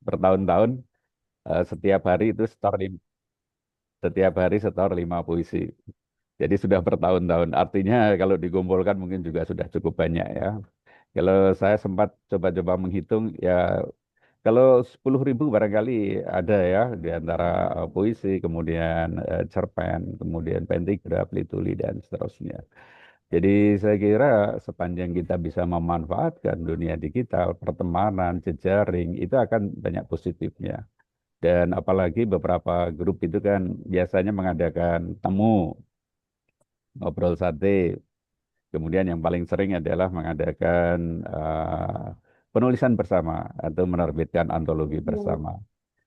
bertahun-tahun, setiap hari itu setiap hari setor 5 puisi. Jadi sudah bertahun-tahun. Artinya kalau dikumpulkan mungkin juga sudah cukup banyak ya. Kalau saya sempat coba-coba menghitung, ya kalau 10.000 barangkali ada ya di antara puisi, kemudian cerpen, kemudian pentigraf, lituli, dan seterusnya. Jadi saya kira sepanjang kita bisa memanfaatkan dunia digital, pertemanan, jejaring, itu akan banyak positifnya. Dan apalagi beberapa grup itu kan biasanya mengadakan temu, ngobrol sate. Kemudian yang paling sering adalah mengadakan penulisan bersama atau menerbitkan antologi Hmm. bersama.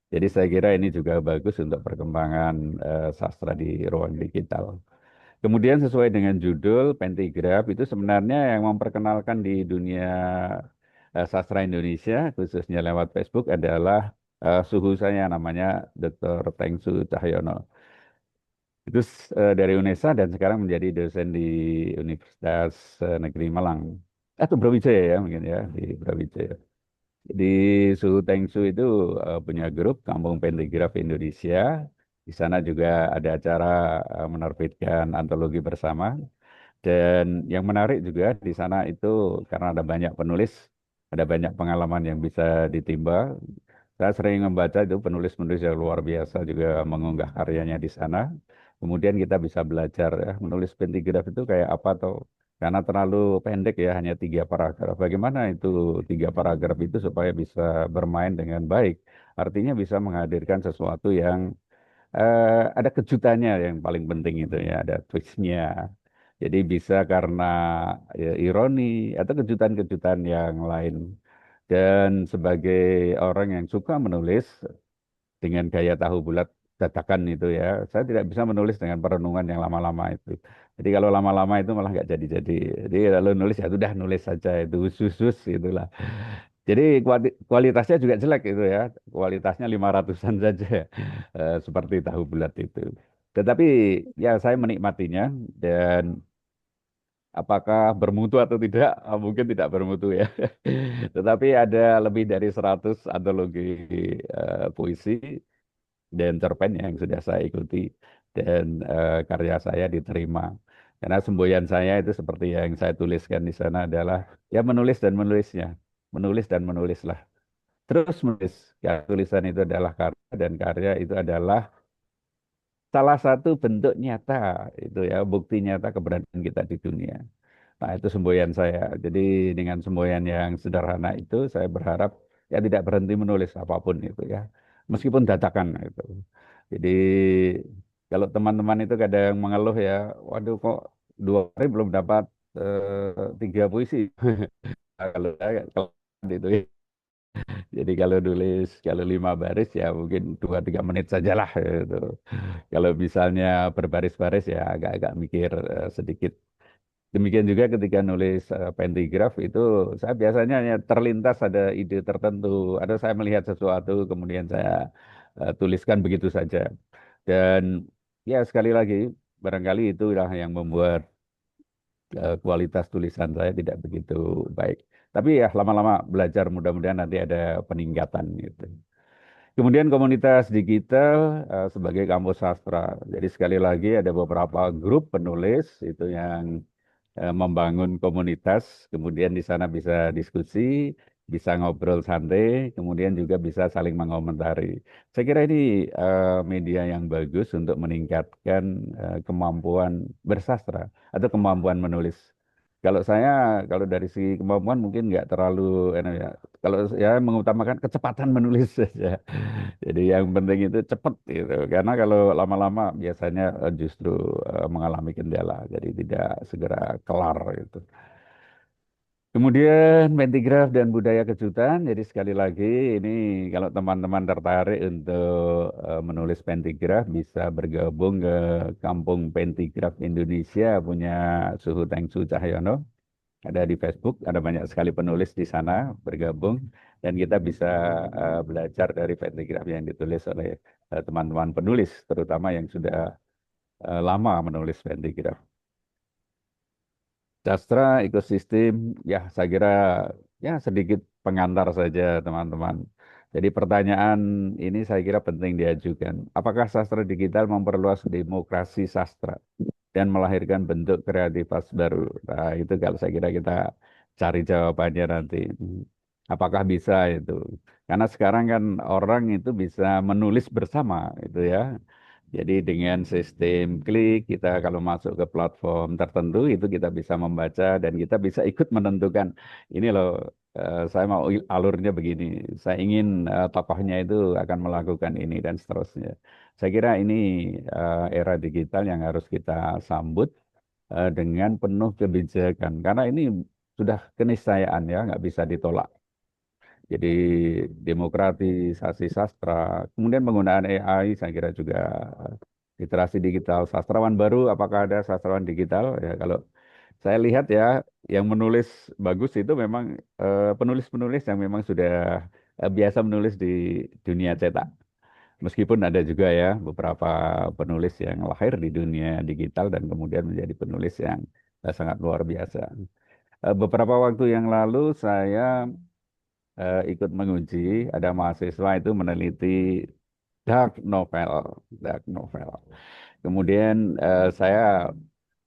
Jadi saya kira ini juga bagus untuk perkembangan sastra di ruang digital. Kemudian sesuai dengan judul, Pentigraf itu sebenarnya yang memperkenalkan di dunia sastra Indonesia, khususnya lewat Facebook adalah suhu saya namanya Dr. Tengsu Cahyono. Itu dari UNESA dan sekarang menjadi dosen di Universitas Negeri Malang. Atau Brawijaya ya mungkin ya, di Brawijaya. Di Suhu Tengsu itu punya grup Kampung Pentigraf Indonesia. Di sana juga ada acara menerbitkan antologi bersama. Dan yang menarik juga di sana itu karena ada banyak penulis, ada banyak pengalaman yang bisa ditimba. Saya sering membaca itu penulis-penulis yang luar biasa juga mengunggah karyanya di sana. Kemudian kita bisa belajar ya, menulis pentigraf itu kayak apa tuh. Karena terlalu pendek ya, hanya 3 paragraf. Bagaimana itu 3 paragraf itu supaya bisa bermain dengan baik. Artinya bisa menghadirkan sesuatu yang ada kejutannya yang paling penting itu ya, ada twistnya. Jadi bisa karena ya, ironi atau kejutan-kejutan yang lain. Dan sebagai orang yang suka menulis dengan gaya tahu bulat dadakan itu ya, saya tidak bisa menulis dengan perenungan yang lama-lama itu. Jadi kalau lama-lama itu malah nggak jadi-jadi. Jadi kalau nulis ya udah nulis saja itu khusus itulah. Jadi kualitasnya juga jelek itu ya, kualitasnya 500-an saja seperti tahu bulat itu. Tetapi ya saya menikmatinya dan apakah bermutu atau tidak, mungkin tidak bermutu ya. Tetapi ada lebih dari 100 antologi puisi dan cerpen yang sudah saya ikuti dan karya saya diterima. Karena semboyan saya itu seperti yang saya tuliskan di sana adalah ya menulis dan menulisnya, menulis dan menulislah. Terus menulis. Ya, tulisan itu adalah karya dan karya itu adalah salah satu bentuk nyata itu ya bukti nyata keberadaan kita di dunia. Nah, itu semboyan saya. Jadi dengan semboyan yang sederhana itu saya berharap ya tidak berhenti menulis apapun itu ya. Meskipun dadakan itu. Jadi kalau teman-teman itu kadang mengeluh ya, waduh kok 2 hari belum dapat 3 puisi. Kalau saya kalau itu ya. Jadi kalau nulis kalau 5 baris ya mungkin 2-3 menit sajalah gitu. Kalau misalnya berbaris-baris ya agak-agak mikir sedikit. Demikian juga ketika nulis pentigraf itu saya biasanya hanya terlintas ada ide tertentu, ada saya melihat sesuatu kemudian saya tuliskan begitu saja. Dan ya sekali lagi barangkali itulah yang membuat kualitas tulisan saya tidak begitu baik. Tapi ya lama-lama belajar mudah-mudahan nanti ada peningkatan gitu. Kemudian komunitas digital sebagai kampus sastra. Jadi sekali lagi ada beberapa grup penulis itu yang membangun komunitas, kemudian di sana bisa diskusi, bisa ngobrol santai, kemudian juga bisa saling mengomentari. Saya kira ini media yang bagus untuk meningkatkan kemampuan bersastra atau kemampuan menulis. Kalau saya, kalau dari segi kemampuan mungkin nggak terlalu, ya. Kalau saya mengutamakan kecepatan menulis saja. Jadi yang penting itu cepat gitu. Karena kalau lama-lama biasanya justru mengalami kendala. Jadi tidak segera kelar gitu. Kemudian pentigraf dan budaya kejutan. Jadi sekali lagi ini kalau teman-teman tertarik untuk menulis pentigraf bisa bergabung ke Kampung Pentigraf Indonesia punya Suhu Tengsu Cahyono. Ada di Facebook, ada banyak sekali penulis di sana bergabung dan kita bisa belajar dari pentigraf yang ditulis oleh teman-teman penulis, terutama yang sudah lama menulis pentigraf. Sastra, ekosistem, ya saya kira ya sedikit pengantar saja teman-teman. Jadi pertanyaan ini saya kira penting diajukan. Apakah sastra digital memperluas demokrasi sastra dan melahirkan bentuk kreativitas baru? Nah, itu kalau saya kira kita cari jawabannya nanti. Apakah bisa itu? Karena sekarang kan orang itu bisa menulis bersama, itu ya. Jadi dengan sistem klik kita kalau masuk ke platform tertentu itu kita bisa membaca dan kita bisa ikut menentukan ini loh saya mau alurnya begini. Saya ingin tokohnya itu akan melakukan ini dan seterusnya. Saya kira ini era digital yang harus kita sambut dengan penuh kebijakan karena ini sudah keniscayaan ya nggak bisa ditolak. Jadi demokratisasi sastra, kemudian penggunaan AI, saya kira juga literasi digital. Sastrawan baru, apakah ada sastrawan digital? Ya, kalau saya lihat ya, yang menulis bagus itu memang penulis-penulis yang memang sudah biasa menulis di dunia cetak. Meskipun ada juga ya beberapa penulis yang lahir di dunia digital dan kemudian menjadi penulis yang sangat luar biasa. Beberapa waktu yang lalu saya ikut menguji, ada mahasiswa itu meneliti dark novel, dark novel. Kemudian saya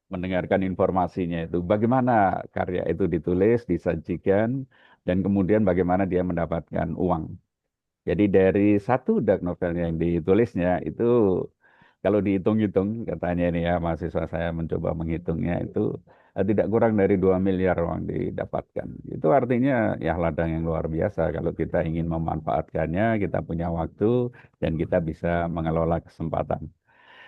mendengarkan informasinya itu, bagaimana karya itu ditulis, disajikan, dan kemudian bagaimana dia mendapatkan uang. Jadi dari satu dark novel yang ditulisnya itu kalau dihitung-hitung katanya ini ya mahasiswa saya mencoba menghitungnya itu tidak kurang dari 2 miliar uang didapatkan. Itu artinya ya ladang yang luar biasa kalau kita ingin memanfaatkannya, kita punya waktu dan kita bisa mengelola kesempatan.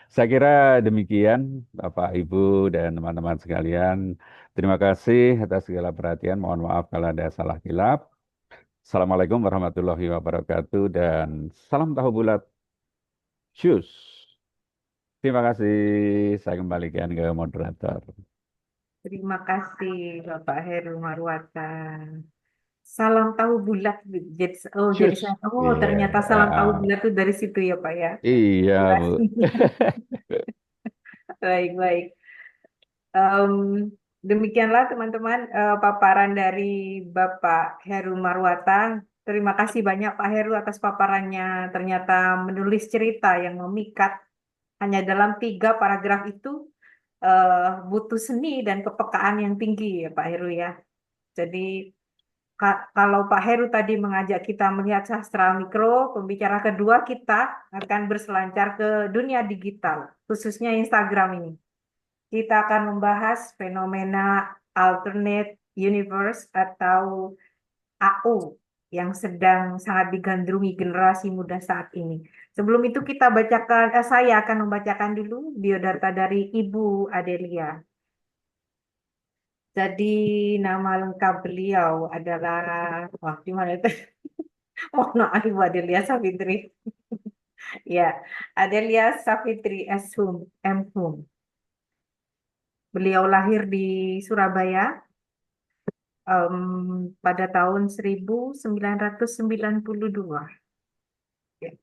Saya kira demikian Bapak, Ibu, dan teman-teman sekalian. Terima kasih atas segala perhatian. Mohon maaf kalau ada salah kilap. Assalamualaikum warahmatullahi wabarakatuh dan salam tahu bulat. Cus. Terima kasih. Saya kembalikan ke moderator. Terima kasih Bapak Heru Marwata. Salam tahu bulat. Jadi Cus. Iya. ternyata salam tahu bulat itu dari situ ya Pak ya. Iya, Terima Bu. kasih. Baik, baik. Em, Demikianlah teman-teman paparan dari Bapak Heru Marwata. Terima kasih banyak Pak Heru atas paparannya. Ternyata menulis cerita yang memikat hanya dalam 3 paragraf itu butuh seni dan kepekaan yang tinggi ya Pak Heru ya. Jadi kalau Pak Heru tadi mengajak kita melihat sastra mikro, pembicara kedua kita akan berselancar ke dunia digital, khususnya Instagram ini. Kita akan membahas fenomena alternate universe atau AU yang sedang sangat digandrungi generasi muda saat ini. Sebelum itu saya akan membacakan dulu biodata dari Ibu Adelia. Jadi nama lengkap beliau adalah, wah di mana itu? Oh, no, Ibu Adelia Savitri. Ya, Adelia Savitri S. Hum, M. Hum. Beliau lahir di Surabaya pada tahun 1992. Ya.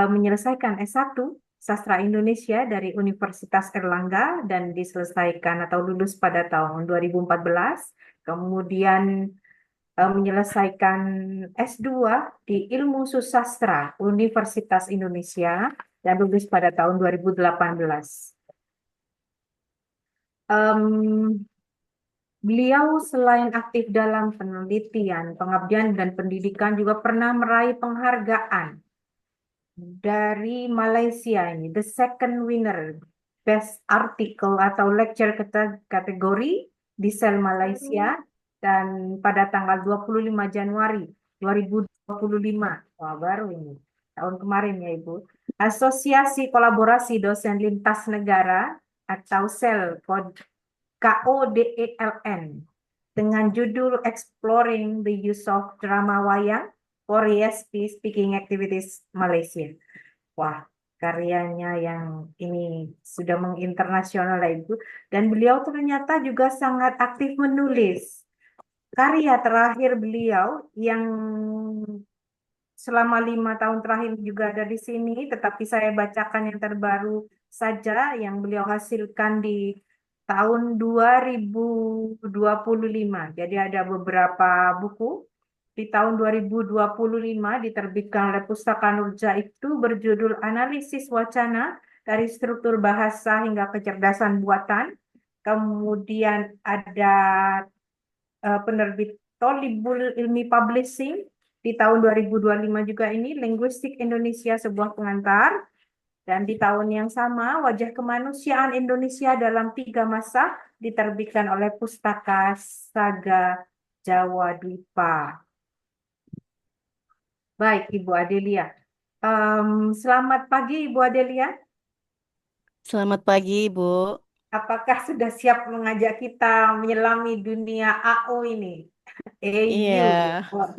Menyelesaikan S1 Sastra Indonesia dari Universitas Erlangga dan diselesaikan atau lulus pada tahun 2014. Kemudian menyelesaikan S2 di Ilmu Susastra Universitas Indonesia dan lulus pada tahun 2018. Em, Beliau selain aktif dalam penelitian, pengabdian, dan pendidikan juga pernah meraih penghargaan dari Malaysia ini, the second winner, best article atau lecture kategori di Sel Malaysia dan pada tanggal 25 Januari 2025. Wah, baru ini. Tahun kemarin ya, Ibu. Asosiasi Kolaborasi Dosen Lintas Negara atau SEL KODELN dengan judul Exploring the Use of Drama Wayang for ESP Speaking Activities Malaysia. Wah, karyanya yang ini sudah menginternasional lah Ibu. Dan beliau ternyata juga sangat aktif menulis. Karya terakhir beliau yang selama 5 tahun terakhir juga ada di sini, tetapi saya bacakan yang terbaru saja yang beliau hasilkan di tahun 2025. Jadi ada beberapa buku di tahun 2025 diterbitkan oleh Pustaka Nurja itu berjudul Analisis Wacana dari Struktur Bahasa hingga Kecerdasan Buatan. Kemudian ada penerbit Tolibul Ilmi Publishing di tahun 2025 juga ini Linguistik Indonesia sebuah pengantar. Dan di tahun yang sama, Wajah Kemanusiaan Indonesia dalam Tiga Masa diterbitkan oleh Pustaka Saga Jawa Dwipa. Baik, Ibu Adelia. Selamat pagi, Ibu Adelia. Selamat pagi, Ibu. Apakah sudah siap mengajak kita menyelami dunia AO ini? Iya, EU. Wah,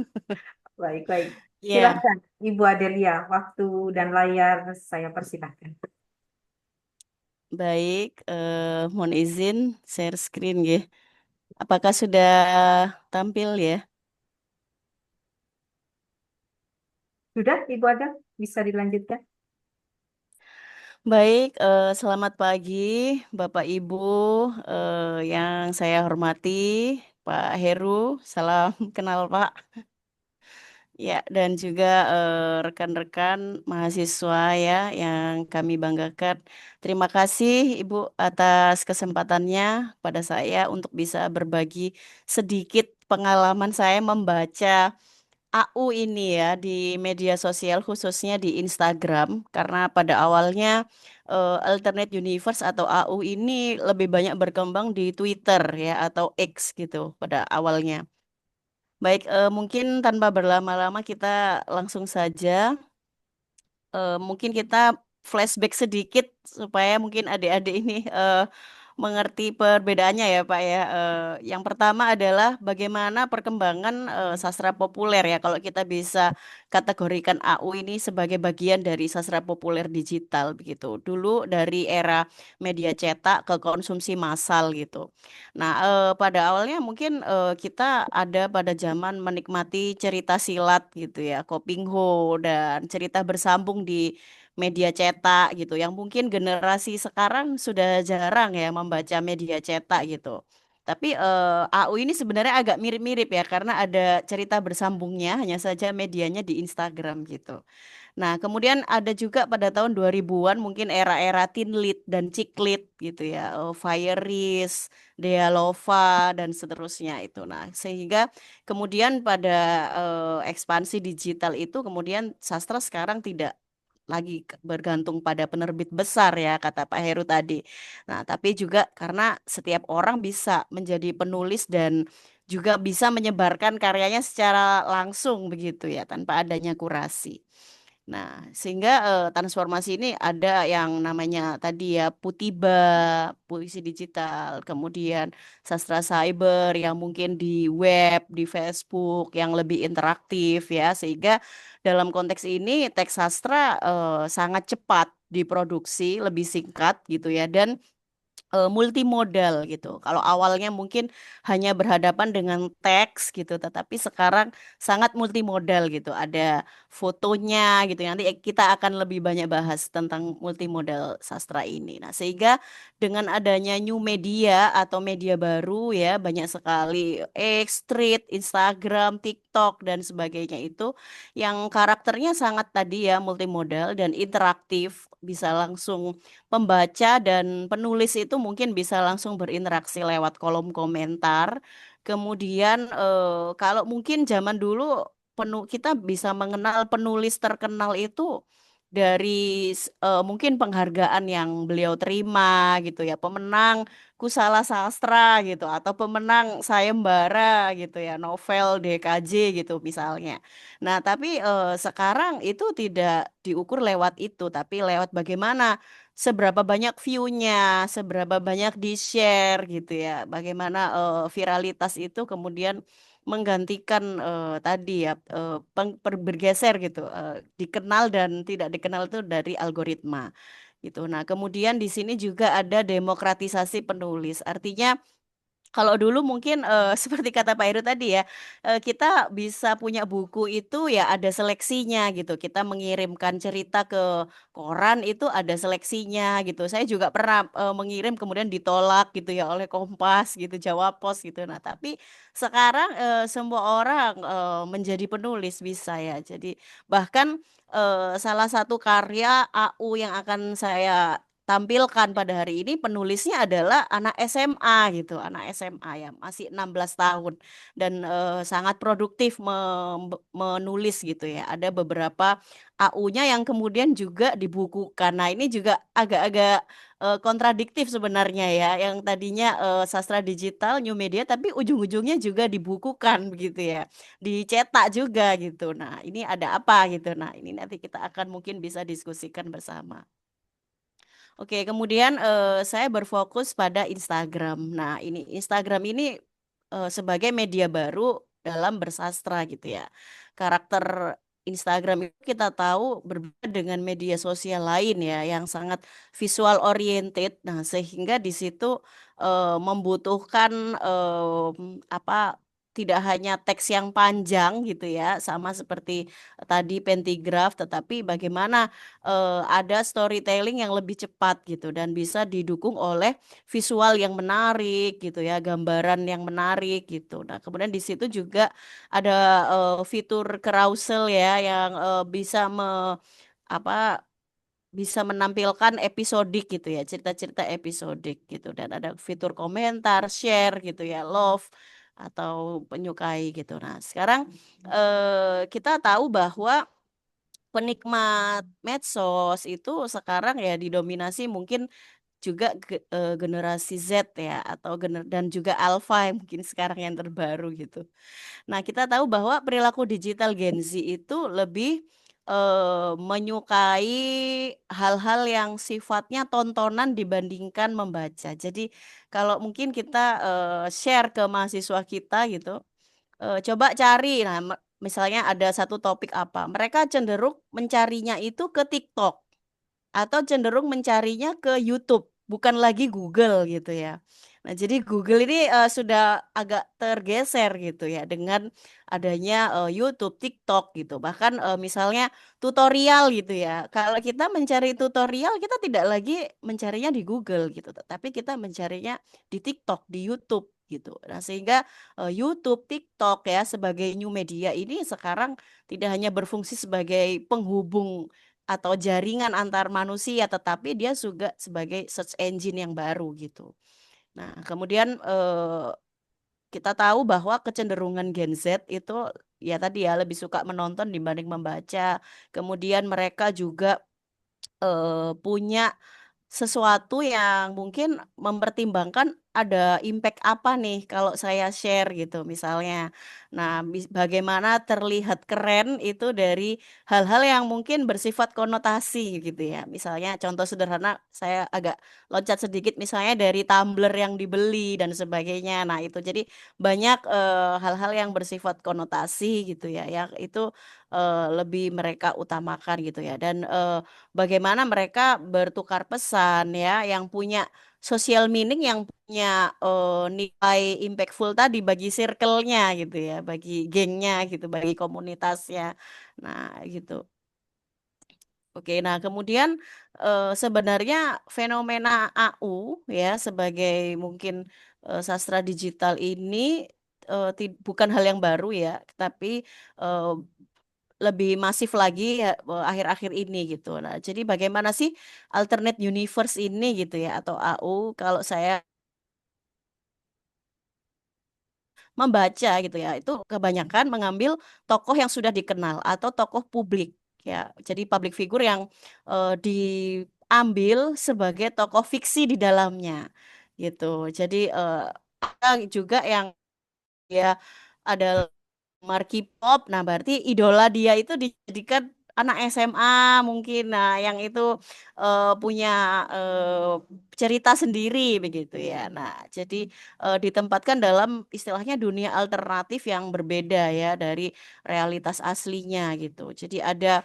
baik, baik. iya, Silakan, Ibu Adelia. Waktu dan layar saya persilahkan. baik. Mohon izin share screen ya. Apakah sudah tampil ya? Sudah, Ibu Ada? Bisa dilanjutkan? Baik, selamat pagi, Bapak Ibu yang saya hormati, Pak Heru. Salam kenal, Pak. Ya, dan juga rekan-rekan mahasiswa ya yang kami banggakan. Terima kasih Ibu atas kesempatannya pada saya untuk bisa berbagi sedikit pengalaman saya membaca AU ini ya di media sosial khususnya di Instagram karena pada awalnya Alternate Universe atau AU ini lebih banyak berkembang di Twitter ya atau X gitu pada awalnya. Baik, mungkin tanpa berlama-lama kita langsung saja. Mungkin kita flashback sedikit supaya mungkin adik-adik ini mengerti perbedaannya ya Pak ya. Yang pertama adalah bagaimana perkembangan sastra populer ya. Kalau kita bisa kategorikan AU ini sebagai bagian dari sastra populer digital begitu. Dulu dari era media cetak ke konsumsi massal gitu. Nah, pada awalnya mungkin kita ada pada zaman menikmati cerita silat gitu ya, Kopingho dan cerita bersambung di media cetak gitu, yang mungkin generasi sekarang sudah jarang ya membaca media cetak gitu. Tapi AU ini sebenarnya agak mirip-mirip ya, karena ada cerita bersambungnya, hanya saja medianya di Instagram gitu. Nah, kemudian ada juga pada tahun 2000-an mungkin era-era teen lit dan chick lit gitu ya. Fairies, Dealova dan seterusnya itu. Nah, sehingga kemudian pada ekspansi digital itu kemudian sastra sekarang tidak lagi bergantung pada penerbit besar ya kata Pak Heru tadi. Nah, tapi juga karena setiap orang bisa menjadi penulis dan juga bisa menyebarkan karyanya secara langsung begitu ya tanpa adanya kurasi. Nah, sehingga transformasi ini ada yang namanya tadi ya Putiba, puisi digital, kemudian sastra cyber yang mungkin di web, di Facebook yang lebih interaktif ya, sehingga dalam konteks ini teks sastra sangat cepat diproduksi, lebih singkat gitu ya, dan multimodal gitu. Kalau awalnya mungkin hanya berhadapan dengan teks gitu, tetapi sekarang sangat multimodal gitu. Ada fotonya gitu. Nanti kita akan lebih banyak bahas tentang multimodal sastra ini. Nah, sehingga dengan adanya new media atau media baru ya, banyak sekali X, Street, Instagram, TikTok dan sebagainya itu yang karakternya sangat tadi ya multimodal dan interaktif, bisa langsung pembaca dan penulis itu mungkin bisa langsung berinteraksi lewat kolom komentar. Kemudian kalau mungkin zaman dulu kita bisa mengenal penulis terkenal itu dari mungkin penghargaan yang beliau terima gitu ya, pemenang Kusala Sastra gitu atau pemenang Sayembara gitu ya, novel DKJ gitu misalnya. Nah, tapi sekarang itu tidak diukur lewat itu, tapi lewat bagaimana seberapa banyak view-nya, seberapa banyak di-share gitu ya. Bagaimana viralitas itu kemudian menggantikan tadi ya bergeser gitu, dikenal dan tidak dikenal itu dari algoritma gitu. Nah, kemudian di sini juga ada demokratisasi penulis. Artinya Kalau dulu mungkin seperti kata Pak Heru tadi ya, kita bisa punya buku itu ya ada seleksinya gitu. Kita mengirimkan cerita ke koran itu ada seleksinya gitu. Saya juga pernah mengirim kemudian ditolak gitu ya oleh Kompas gitu, Jawa Pos gitu. Nah, tapi sekarang semua orang menjadi penulis bisa ya. Jadi bahkan salah satu karya AU yang akan saya tampilkan pada hari ini penulisnya adalah anak SMA gitu, anak SMA ya, masih 16 tahun dan sangat produktif menulis gitu ya. Ada beberapa AU-nya yang kemudian juga dibukukan. Nah, ini juga agak-agak kontradiktif sebenarnya ya, yang tadinya sastra digital, new media, tapi ujung-ujungnya juga dibukukan begitu ya, dicetak juga gitu. Nah, ini ada apa gitu. Nah, ini nanti kita akan mungkin bisa diskusikan bersama. Oke, kemudian saya berfokus pada Instagram. Nah, ini Instagram ini sebagai media baru dalam bersastra gitu ya. Karakter Instagram itu kita tahu berbeda dengan media sosial lain ya, yang sangat visual oriented. Nah, sehingga di situ membutuhkan apa? Tidak hanya teks yang panjang gitu ya, sama seperti tadi pentigraf, tetapi bagaimana ada storytelling yang lebih cepat gitu dan bisa didukung oleh visual yang menarik gitu ya, gambaran yang menarik gitu. Nah, kemudian di situ juga ada fitur carousel ya yang bisa apa bisa menampilkan episodik gitu ya, cerita-cerita episodik gitu dan ada fitur komentar, share gitu ya, love atau penyukai gitu. Nah, sekarang kita tahu bahwa penikmat medsos itu sekarang ya didominasi mungkin juga generasi Z ya atau dan juga Alpha yang mungkin sekarang yang terbaru gitu. Nah, kita tahu bahwa perilaku digital Gen Z itu lebih menyukai hal-hal yang sifatnya tontonan dibandingkan membaca. Jadi kalau mungkin kita share ke mahasiswa kita gitu, coba cari, nah misalnya ada satu topik apa, mereka cenderung mencarinya itu ke TikTok atau cenderung mencarinya ke YouTube, bukan lagi Google gitu ya. Nah, jadi Google ini sudah agak tergeser gitu ya dengan adanya YouTube, TikTok gitu. Bahkan misalnya tutorial gitu ya. Kalau kita mencari tutorial, kita tidak lagi mencarinya di Google gitu, tapi kita mencarinya di TikTok, di YouTube gitu. Nah, sehingga YouTube, TikTok ya sebagai new media ini sekarang tidak hanya berfungsi sebagai penghubung atau jaringan antar manusia, tetapi dia juga sebagai search engine yang baru gitu. Nah, kemudian kita tahu bahwa kecenderungan Gen Z itu ya tadi ya lebih suka menonton dibanding membaca. Kemudian mereka juga punya sesuatu yang mungkin mempertimbangkan ada impact apa nih kalau saya share gitu misalnya. Nah, bagaimana terlihat keren itu dari hal-hal yang mungkin bersifat konotasi gitu ya. Misalnya contoh sederhana saya agak loncat sedikit misalnya dari tumbler yang dibeli dan sebagainya. Nah, itu jadi banyak hal-hal yang bersifat konotasi gitu ya yang itu lebih mereka utamakan gitu ya. Dan bagaimana mereka bertukar pesan ya, yang punya social meaning, yang punya nilai impactful tadi bagi circle-nya gitu ya, bagi gengnya gitu, bagi komunitasnya. Nah, gitu. Oke, nah kemudian sebenarnya fenomena AU ya sebagai mungkin sastra digital ini bukan hal yang baru ya, tapi eh, lebih masif lagi ya akhir-akhir ini gitu. Nah, jadi bagaimana sih alternate universe ini gitu ya atau AU kalau saya membaca gitu ya, itu kebanyakan mengambil tokoh yang sudah dikenal atau tokoh publik ya. Jadi public figure yang diambil sebagai tokoh fiksi di dalamnya gitu. Jadi ada juga yang ya ada Marky Pop, nah berarti idola dia itu dijadikan anak SMA mungkin, nah yang itu punya eh, cerita sendiri begitu ya. Nah jadi ditempatkan dalam istilahnya dunia alternatif yang berbeda ya dari realitas aslinya gitu. Jadi ada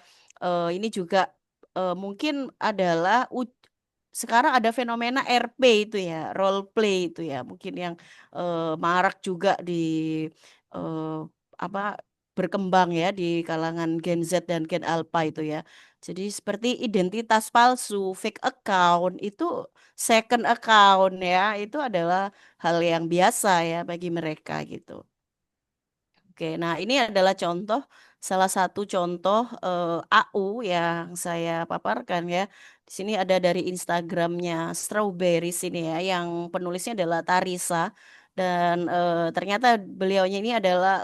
ini juga mungkin adalah sekarang ada fenomena RP itu ya, role play itu ya, mungkin yang marak juga di eh, apa berkembang ya di kalangan Gen Z dan Gen Alpha itu ya. Jadi seperti identitas palsu, fake account itu second account ya, itu adalah hal yang biasa ya bagi mereka gitu. Oke, nah ini adalah contoh, salah satu contoh AU yang saya paparkan ya. Di sini ada dari Instagramnya Strawberry sini ya, yang penulisnya adalah Tarisa. Dan ternyata beliaunya ini adalah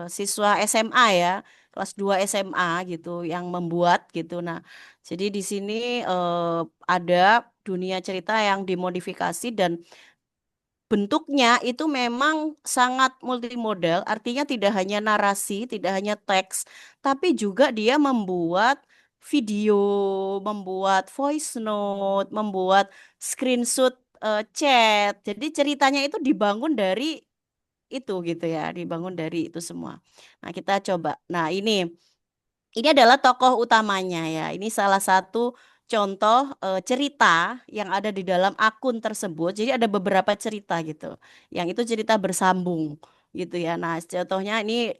siswa SMA ya, kelas 2 SMA gitu, yang membuat gitu. Nah, jadi di sini ada dunia cerita yang dimodifikasi dan bentuknya itu memang sangat multimodal, artinya tidak hanya narasi, tidak hanya teks, tapi juga dia membuat video, membuat voice note, membuat screenshot chat. Jadi ceritanya itu dibangun dari itu gitu ya, dibangun dari itu semua. Nah, kita coba. Nah, ini adalah tokoh utamanya ya. Ini salah satu contoh cerita yang ada di dalam akun tersebut. Jadi ada beberapa cerita gitu. Yang itu cerita bersambung gitu ya. Nah, contohnya ini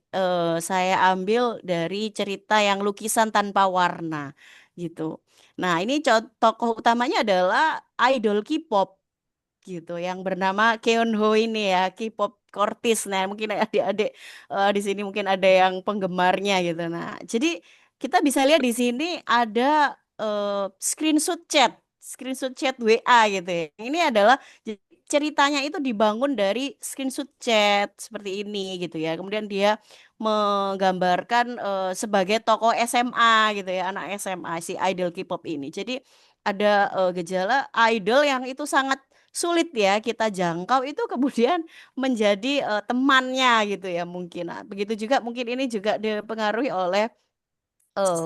saya ambil dari cerita yang lukisan tanpa warna gitu. Nah, ini tokoh utamanya adalah idol K-pop gitu yang bernama Keonho ini ya, K-pop Cortis. Nah, mungkin adik-adik di sini mungkin ada yang penggemarnya gitu. Nah, jadi kita bisa lihat di sini ada screenshot chat WA gitu ya. Ini adalah ceritanya itu dibangun dari screenshot chat seperti ini gitu ya. Kemudian dia menggambarkan sebagai tokoh SMA gitu ya, anak SMA si idol K-pop ini. Jadi ada gejala idol yang itu sangat sulit ya kita jangkau itu kemudian menjadi temannya gitu ya mungkin. Nah, begitu juga mungkin ini juga dipengaruhi oleh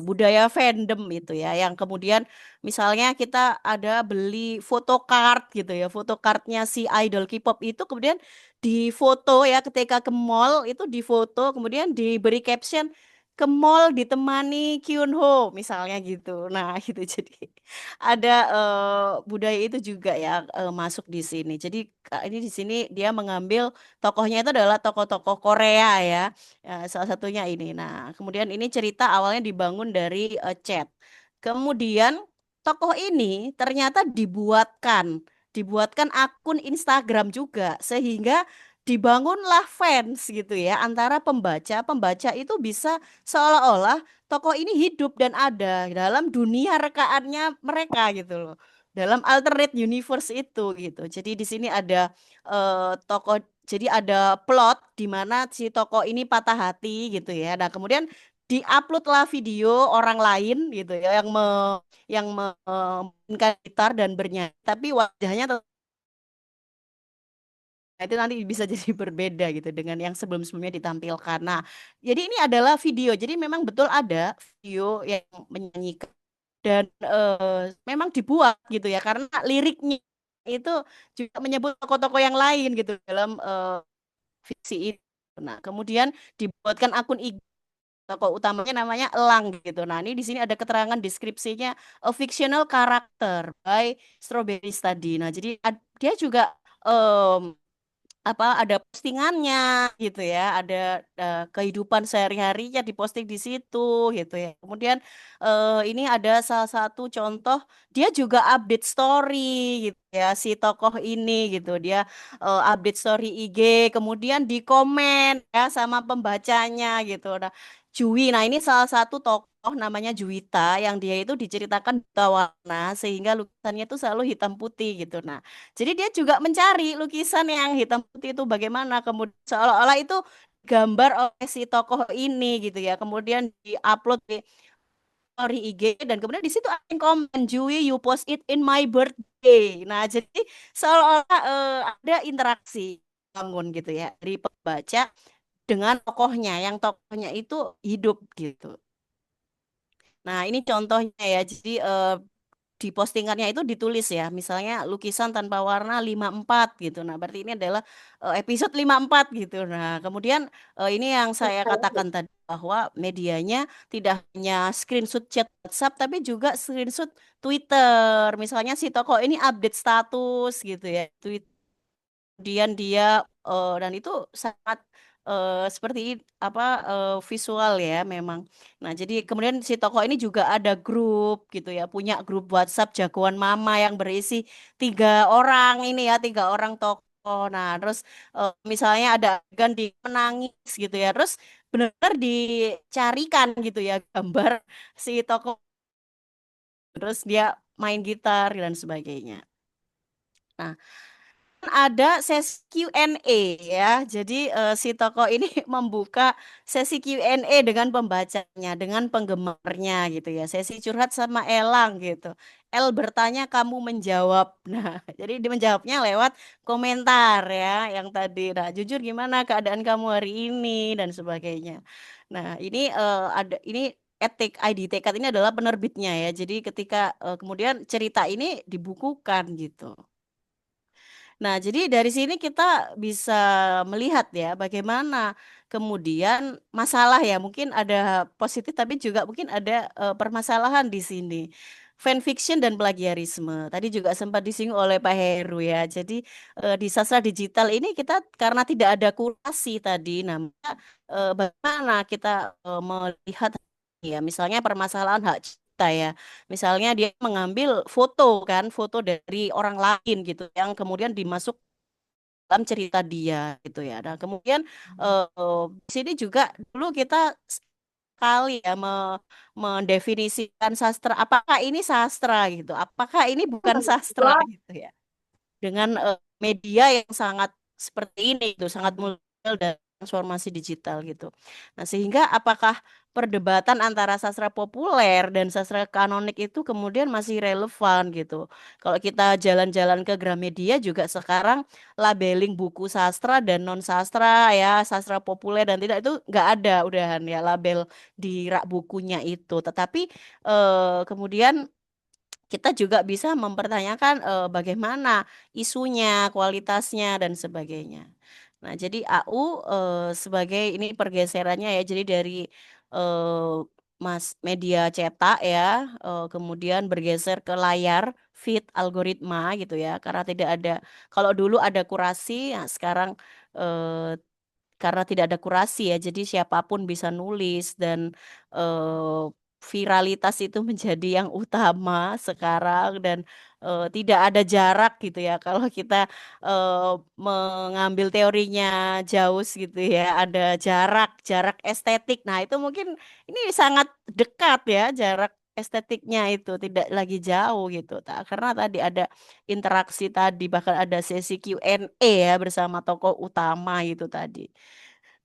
budaya fandom itu ya yang kemudian misalnya kita ada beli photocard gitu ya photocardnya si idol K-pop itu kemudian difoto ya ketika ke mall itu difoto kemudian diberi caption ke mall ditemani Kyunho misalnya gitu nah itu jadi ada budaya itu juga ya masuk di sini jadi ini di sini dia mengambil tokohnya itu adalah tokoh-tokoh Korea ya. Ya, salah satunya ini. Nah, kemudian ini cerita awalnya dibangun dari chat. Kemudian tokoh ini ternyata dibuatkan akun Instagram juga sehingga dibangunlah fans gitu ya antara pembaca. Pembaca itu bisa seolah-olah tokoh ini hidup dan ada dalam dunia rekaannya mereka gitu loh. Dalam alternate universe itu gitu. Jadi di sini ada tokoh jadi ada plot di mana si tokoh ini patah hati gitu ya. Nah, kemudian diuploadlah video orang lain gitu ya yang memainkan gitar dan bernyanyi, tapi wajahnya itu nanti bisa jadi berbeda gitu dengan yang sebelum-sebelumnya ditampilkan. Nah, jadi ini adalah video. Jadi memang betul ada video yang menyanyikan dan memang dibuat gitu ya karena liriknya itu juga menyebut tokoh-tokoh yang lain gitu dalam fiksi itu. Nah, kemudian dibuatkan akun IG tokoh utamanya namanya Elang gitu. Nah, ini di sini ada keterangan deskripsinya a fictional character by Strawberry Study. Nah, jadi dia juga apa ada postingannya gitu ya, ada kehidupan sehari-harinya diposting di situ gitu ya. Kemudian ini ada salah satu contoh dia juga update story gitu ya si tokoh ini gitu. Dia update story IG kemudian di komen ya sama pembacanya gitu. Nah, Jui. Nah, ini salah satu tokoh namanya Juwita yang dia itu diceritakan buta warna sehingga lukisannya itu selalu hitam putih gitu. Nah, jadi dia juga mencari lukisan yang hitam putih itu bagaimana, kemudian seolah-olah itu gambar oleh si tokoh ini gitu ya. Kemudian diupload di story IG dan kemudian di situ ada yang komen, Jui, you post it in my birthday. Nah, jadi seolah-olah ada interaksi bangun gitu ya dari pembaca dengan tokohnya, yang tokohnya itu hidup gitu. Nah, ini contohnya ya. Jadi di postingannya itu ditulis ya, misalnya lukisan tanpa warna 54 gitu. Nah, berarti ini adalah episode 54 gitu. Nah, kemudian ini yang saya katakan tadi bahwa medianya tidak hanya screenshot chat WhatsApp tapi juga screenshot Twitter. Misalnya si tokoh ini update status gitu ya, kemudian dia dan itu sangat seperti apa visual ya memang. Nah, jadi kemudian si tokoh ini juga ada grup gitu ya, punya grup WhatsApp jagoan mama yang berisi 3 orang ini ya, 3 orang tokoh. Nah, terus misalnya ada adegan di menangis gitu ya, terus benar-benar dicarikan gitu ya gambar si tokoh, terus dia main gitar dan sebagainya. Nah, ada sesi Q&A ya. Jadi si tokoh ini membuka sesi Q&A dengan pembacanya, dengan penggemarnya gitu ya. Sesi curhat sama Elang gitu. El bertanya, kamu menjawab. Nah, jadi dia menjawabnya lewat komentar ya yang tadi. Nah, jujur gimana keadaan kamu hari ini dan sebagainya. Nah, ini ada ini Etik ID Tekad ini adalah penerbitnya ya. Jadi ketika kemudian cerita ini dibukukan gitu. Nah, jadi dari sini kita bisa melihat ya bagaimana kemudian masalah ya, mungkin ada positif tapi juga mungkin ada permasalahan di sini. Fanfiction dan plagiarisme. Tadi juga sempat disinggung oleh Pak Heru ya. Jadi di sastra digital ini kita karena tidak ada kurasi tadi, nah maka, bagaimana kita melihat ya misalnya permasalahan hak cipta ya. Misalnya dia mengambil foto kan, foto dari orang lain gitu yang kemudian dimasuk dalam cerita dia gitu ya. Nah, kemudian di sini juga dulu kita sekali ya mendefinisikan sastra, apakah ini sastra gitu, apakah ini bukan sastra gitu ya dengan media yang sangat seperti ini itu sangat multiple dan transformasi digital gitu. Nah, sehingga apakah perdebatan antara sastra populer dan sastra kanonik itu kemudian masih relevan gitu. Kalau kita jalan-jalan ke Gramedia juga sekarang labeling buku sastra dan non sastra ya, sastra populer dan tidak itu nggak ada udahan ya label di rak bukunya itu. Tetapi kemudian kita juga bisa mempertanyakan bagaimana isunya, kualitasnya dan sebagainya. Nah, jadi AU sebagai ini pergeserannya ya, jadi dari eh, mas media cetak ya, kemudian bergeser ke layar feed algoritma gitu ya, karena tidak ada kalau dulu ada kurasi, nah sekarang eh, karena tidak ada kurasi ya, jadi siapapun bisa nulis dan viralitas itu menjadi yang utama sekarang dan tidak ada jarak gitu ya. Kalau kita mengambil teorinya Jaus gitu ya, ada jarak estetik. Nah, itu mungkin ini sangat dekat ya jarak estetiknya itu tidak lagi jauh gitu. Karena tadi ada interaksi tadi bahkan ada sesi Q&A ya bersama tokoh utama itu tadi.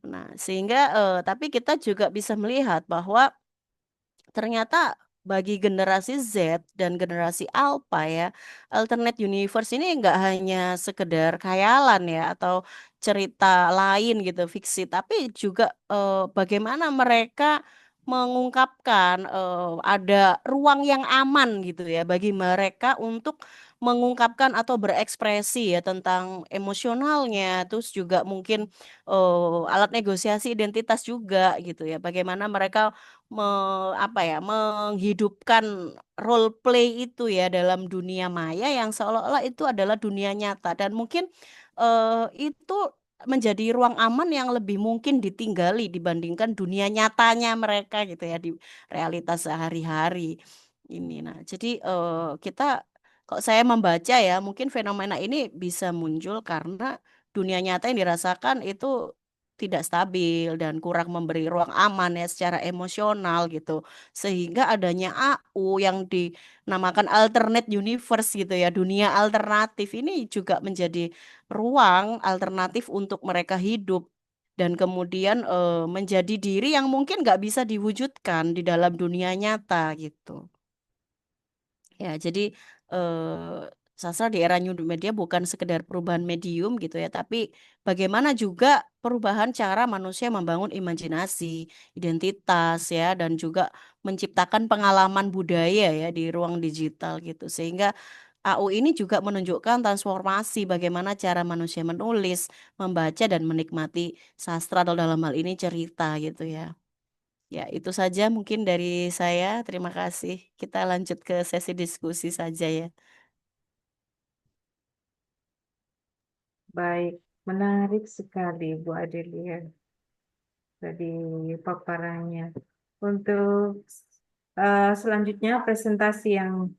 Nah, sehingga tapi kita juga bisa melihat bahwa ternyata bagi generasi Z dan generasi Alpha ya, alternate universe ini nggak hanya sekedar khayalan ya atau cerita lain gitu, fiksi, tapi juga bagaimana mereka mengungkapkan ada ruang yang aman gitu ya bagi mereka untuk mengungkapkan atau berekspresi ya tentang emosionalnya, terus juga mungkin alat negosiasi identitas juga gitu ya, bagaimana mereka apa ya menghidupkan role play itu ya dalam dunia maya yang seolah-olah itu adalah dunia nyata dan mungkin itu menjadi ruang aman yang lebih mungkin ditinggali dibandingkan dunia nyatanya mereka gitu ya di realitas sehari-hari ini. Nah, jadi kita kok saya membaca ya mungkin fenomena ini bisa muncul karena dunia nyata yang dirasakan itu tidak stabil dan kurang memberi ruang aman ya secara emosional gitu. Sehingga adanya AU yang dinamakan alternate universe gitu ya, dunia alternatif ini juga menjadi ruang alternatif untuk mereka hidup dan kemudian menjadi diri yang mungkin nggak bisa diwujudkan di dalam dunia nyata gitu. Ya, jadi sastra di era new media bukan sekedar perubahan medium gitu ya, tapi bagaimana juga perubahan cara manusia membangun imajinasi, identitas ya, dan juga menciptakan pengalaman budaya ya di ruang digital gitu. Sehingga AU ini juga menunjukkan transformasi bagaimana cara manusia menulis, membaca dan menikmati sastra atau dalam hal ini cerita gitu ya. Ya, itu saja mungkin dari saya. Terima kasih. Kita lanjut ke sesi diskusi saja ya. Baik, menarik sekali Bu Adelia tadi paparannya. Untuk selanjutnya presentasi yang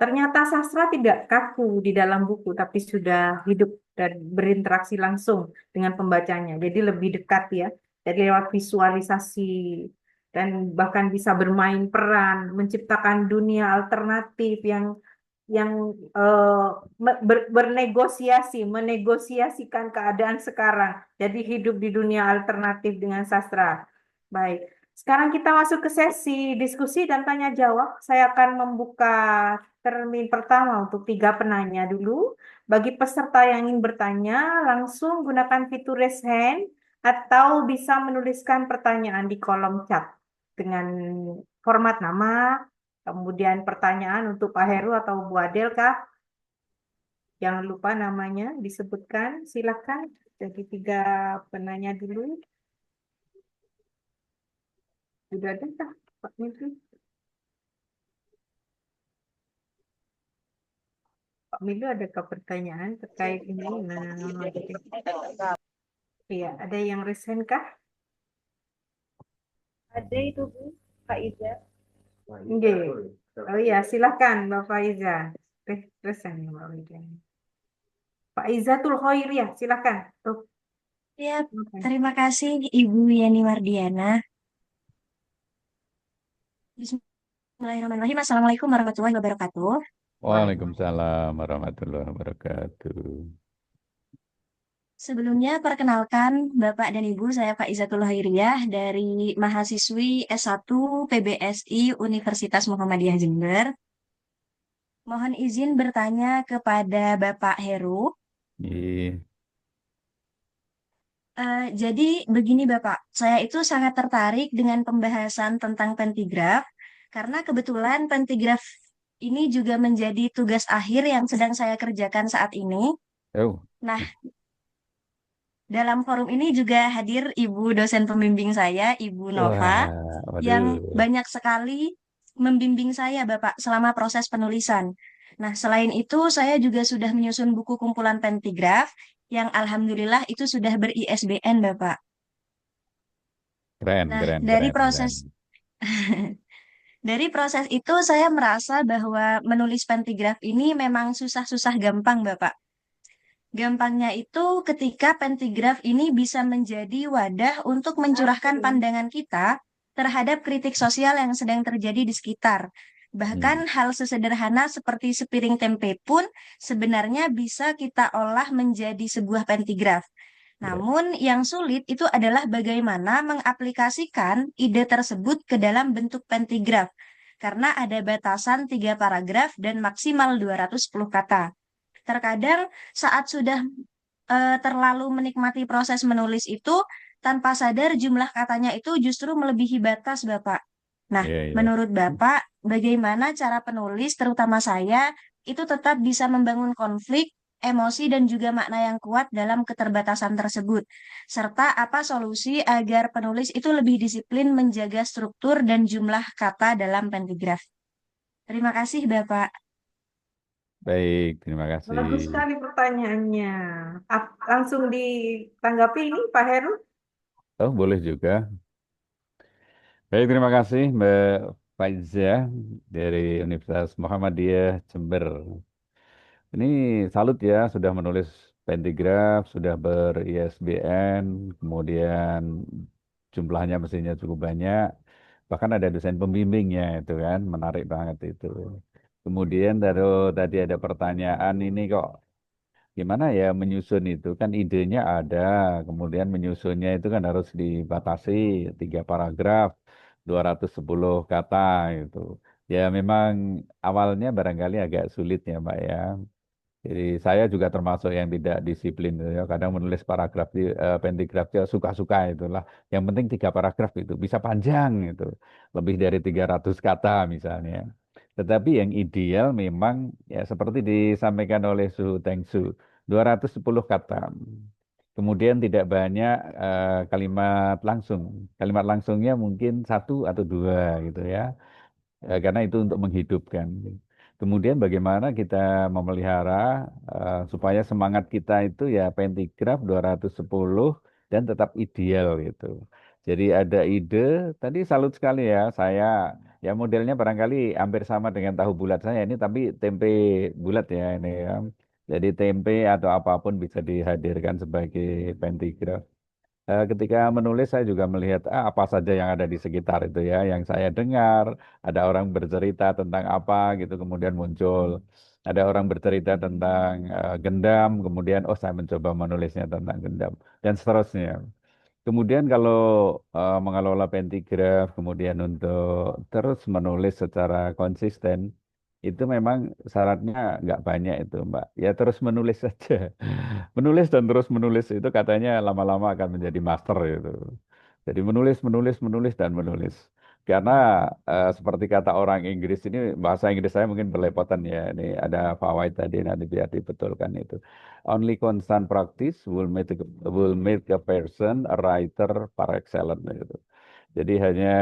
ternyata sastra tidak kaku di dalam buku, tapi sudah hidup dan berinteraksi langsung dengan pembacanya. Jadi lebih dekat ya, jadi lewat visualisasi dan bahkan bisa bermain peran, menciptakan dunia alternatif yang bernegosiasi, menegosiasikan keadaan sekarang. Jadi hidup di dunia alternatif dengan sastra. Baik, sekarang kita masuk ke sesi diskusi dan tanya jawab. Saya akan membuka termin pertama untuk 3 penanya dulu. Bagi peserta yang ingin bertanya, langsung gunakan fitur raise hand atau bisa menuliskan pertanyaan di kolom chat dengan format nama, kemudian pertanyaan untuk Pak Heru atau Bu Adel, Kak. Jangan lupa namanya disebutkan. Silakan. Jadi 3 penanya dulu. Sudah ada kah, Pak Menteri? Pak Milu, adakah pertanyaan terkait ini? Nah, iya, ada yang resen kah? Ada itu Bu, Kak Iza. Nggih. Oh iya, silakan Bapak Iza. Resen ya Mbak Iza. Pak Izatul Khairiyah, silakan. Tuh, Ya, oke. terima kasih Ibu Yani Mardiana. Bismillahirrahmanirrahim. Assalamualaikum warahmatullahi wabarakatuh. Waalaikumsalam warahmatullahi wabarakatuh. Sebelumnya perkenalkan Bapak dan Ibu, saya Kak Izatul Hairiyah dari mahasiswi S1 PBSI Universitas Muhammadiyah Jember. Mohon izin bertanya kepada Bapak Heru. Ih, Jadi begini Bapak, saya itu sangat tertarik dengan pembahasan tentang pentigraf karena kebetulan pentigraf ini juga menjadi tugas akhir yang sedang saya kerjakan saat ini. oh, Nah, dalam forum ini juga hadir Ibu dosen pembimbing saya, Ibu Nova, wah, yang waduh, banyak sekali membimbing saya Bapak selama proses penulisan. Nah, selain itu saya juga sudah menyusun buku kumpulan pentigraf yang alhamdulillah itu sudah ber-ISBN Bapak. keren, Nah, keren, dari keren, keren. proses dari proses itu saya merasa bahwa menulis pentigraf ini memang susah-susah gampang, Bapak. Gampangnya itu ketika pentigraf ini bisa menjadi wadah untuk mencurahkan pandangan kita terhadap kritik sosial yang sedang terjadi di sekitar. Bahkan Hmm, hal sesederhana seperti sepiring tempe pun sebenarnya bisa kita olah menjadi sebuah pentigraf. ya, Namun yang sulit itu adalah bagaimana mengaplikasikan ide tersebut ke dalam bentuk pentigraf. Karena ada batasan 3 paragraf dan maksimal 210 kata. Terkadang saat sudah terlalu menikmati proses menulis itu, tanpa sadar jumlah katanya itu justru melebihi batas, Bapak. Nah, ya, ya. menurut Bapak, bagaimana cara penulis, terutama saya, itu tetap bisa membangun konflik, emosi, dan juga makna yang kuat dalam keterbatasan tersebut? Serta apa solusi agar penulis itu lebih disiplin menjaga struktur dan jumlah kata dalam pentigraf? Terima kasih, Bapak. Baik, terima kasih. Bagus sekali pertanyaannya. Langsung ditanggapi ini Pak Heru. Oh, boleh juga. Baik, terima kasih Mbak Faiza dari Universitas Muhammadiyah Jember. Ini salut ya, sudah menulis pentigraf, sudah ber-ISBN, kemudian jumlahnya mestinya cukup banyak. Bahkan ada dosen pembimbingnya itu kan, menarik banget itu. Kemudian tadi ada pertanyaan ini kok gimana ya menyusun itu kan idenya ada, kemudian menyusunnya itu kan harus dibatasi 3 paragraf, 210 kata itu. Ya memang awalnya barangkali agak sulit ya Mbak ya. Jadi saya juga termasuk yang tidak disiplin gitu ya. Kadang menulis paragraf di pentigraf ya suka-suka itulah. Yang penting 3 paragraf itu bisa panjang itu. Lebih dari 300 kata misalnya. Tetapi yang ideal memang ya seperti disampaikan oleh Su Tengsu 210 kata. Kemudian tidak banyak kalimat langsung. Kalimat langsungnya mungkin 1 atau 2 gitu ya. Karena itu untuk menghidupkan. Kemudian bagaimana kita memelihara supaya semangat kita itu ya pentigraf 210 dan tetap ideal gitu. Jadi ada ide, tadi salut sekali ya saya, ya modelnya barangkali hampir sama dengan tahu bulat saya ini tapi tempe bulat ya ini ya. Jadi tempe atau apapun bisa dihadirkan sebagai pentigraf. Ketika menulis saya juga melihat apa saja yang ada di sekitar itu ya, yang saya dengar, ada orang bercerita tentang apa gitu kemudian muncul. Ada orang bercerita tentang gendam, kemudian oh saya mencoba menulisnya tentang gendam dan seterusnya. Kemudian kalau mengelola pentigraf, kemudian untuk terus menulis secara konsisten, itu memang syaratnya nggak banyak itu, Mbak. Ya terus menulis saja. Menulis dan terus menulis itu katanya lama-lama akan menjadi master itu. Jadi menulis, menulis, menulis dan menulis. Karena seperti kata orang Inggris ini, bahasa Inggris saya mungkin berlepotan ya. Ini ada fawaid tadi nanti biar dibetulkan itu. Only constant practice will make a person a writer par excellence gitu. Jadi hanya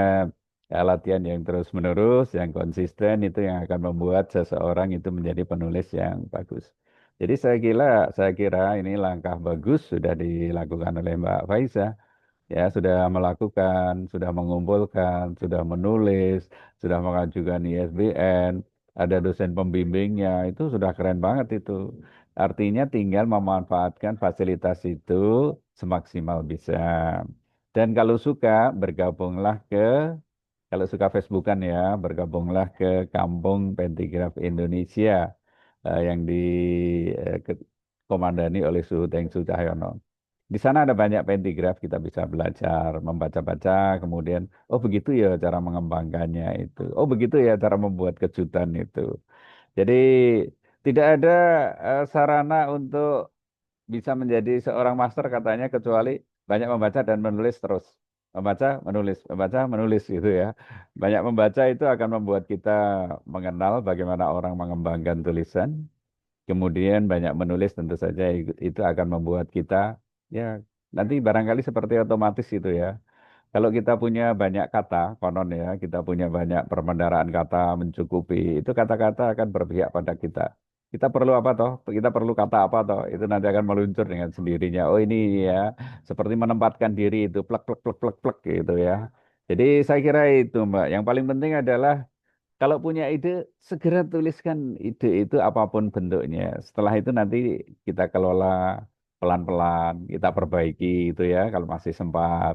latihan yang terus-menerus, yang konsisten itu yang akan membuat seseorang itu menjadi penulis yang bagus. Jadi saya kira ini langkah bagus sudah dilakukan oleh Mbak Faiza. Ya, sudah melakukan, sudah mengumpulkan, sudah menulis, sudah mengajukan ISBN, ada dosen pembimbingnya, itu sudah keren banget itu. Artinya tinggal memanfaatkan fasilitas itu semaksimal bisa. Dan kalau suka, bergabunglah kalau suka Facebookan ya, bergabunglah ke Kampung Pentigraf Indonesia yang dikomandani oleh Su Tengsu Cahyono. Di sana ada banyak pentigraf, kita bisa belajar, membaca-baca, kemudian, oh begitu ya cara mengembangkannya itu. Oh begitu ya cara membuat kejutan itu. Jadi tidak ada sarana untuk bisa menjadi seorang master katanya kecuali banyak membaca dan menulis terus. Membaca, menulis gitu ya. Banyak membaca itu akan membuat kita mengenal bagaimana orang mengembangkan tulisan. Kemudian banyak menulis tentu saja itu akan membuat kita ya nanti barangkali seperti otomatis itu ya. Kalau kita punya banyak kata, konon ya, kita punya banyak perbendaharaan kata mencukupi, itu kata-kata akan berpihak pada kita. Kita perlu apa toh? Kita perlu kata apa toh? Itu nanti akan meluncur dengan sendirinya. Oh ini ya, seperti menempatkan diri itu, plek, plek, plek, plek, plek gitu ya. Jadi saya kira itu Mbak. Yang paling penting adalah kalau punya ide, segera tuliskan ide itu apapun bentuknya. Setelah itu nanti kita kelola pelan-pelan, kita perbaiki itu ya kalau masih sempat.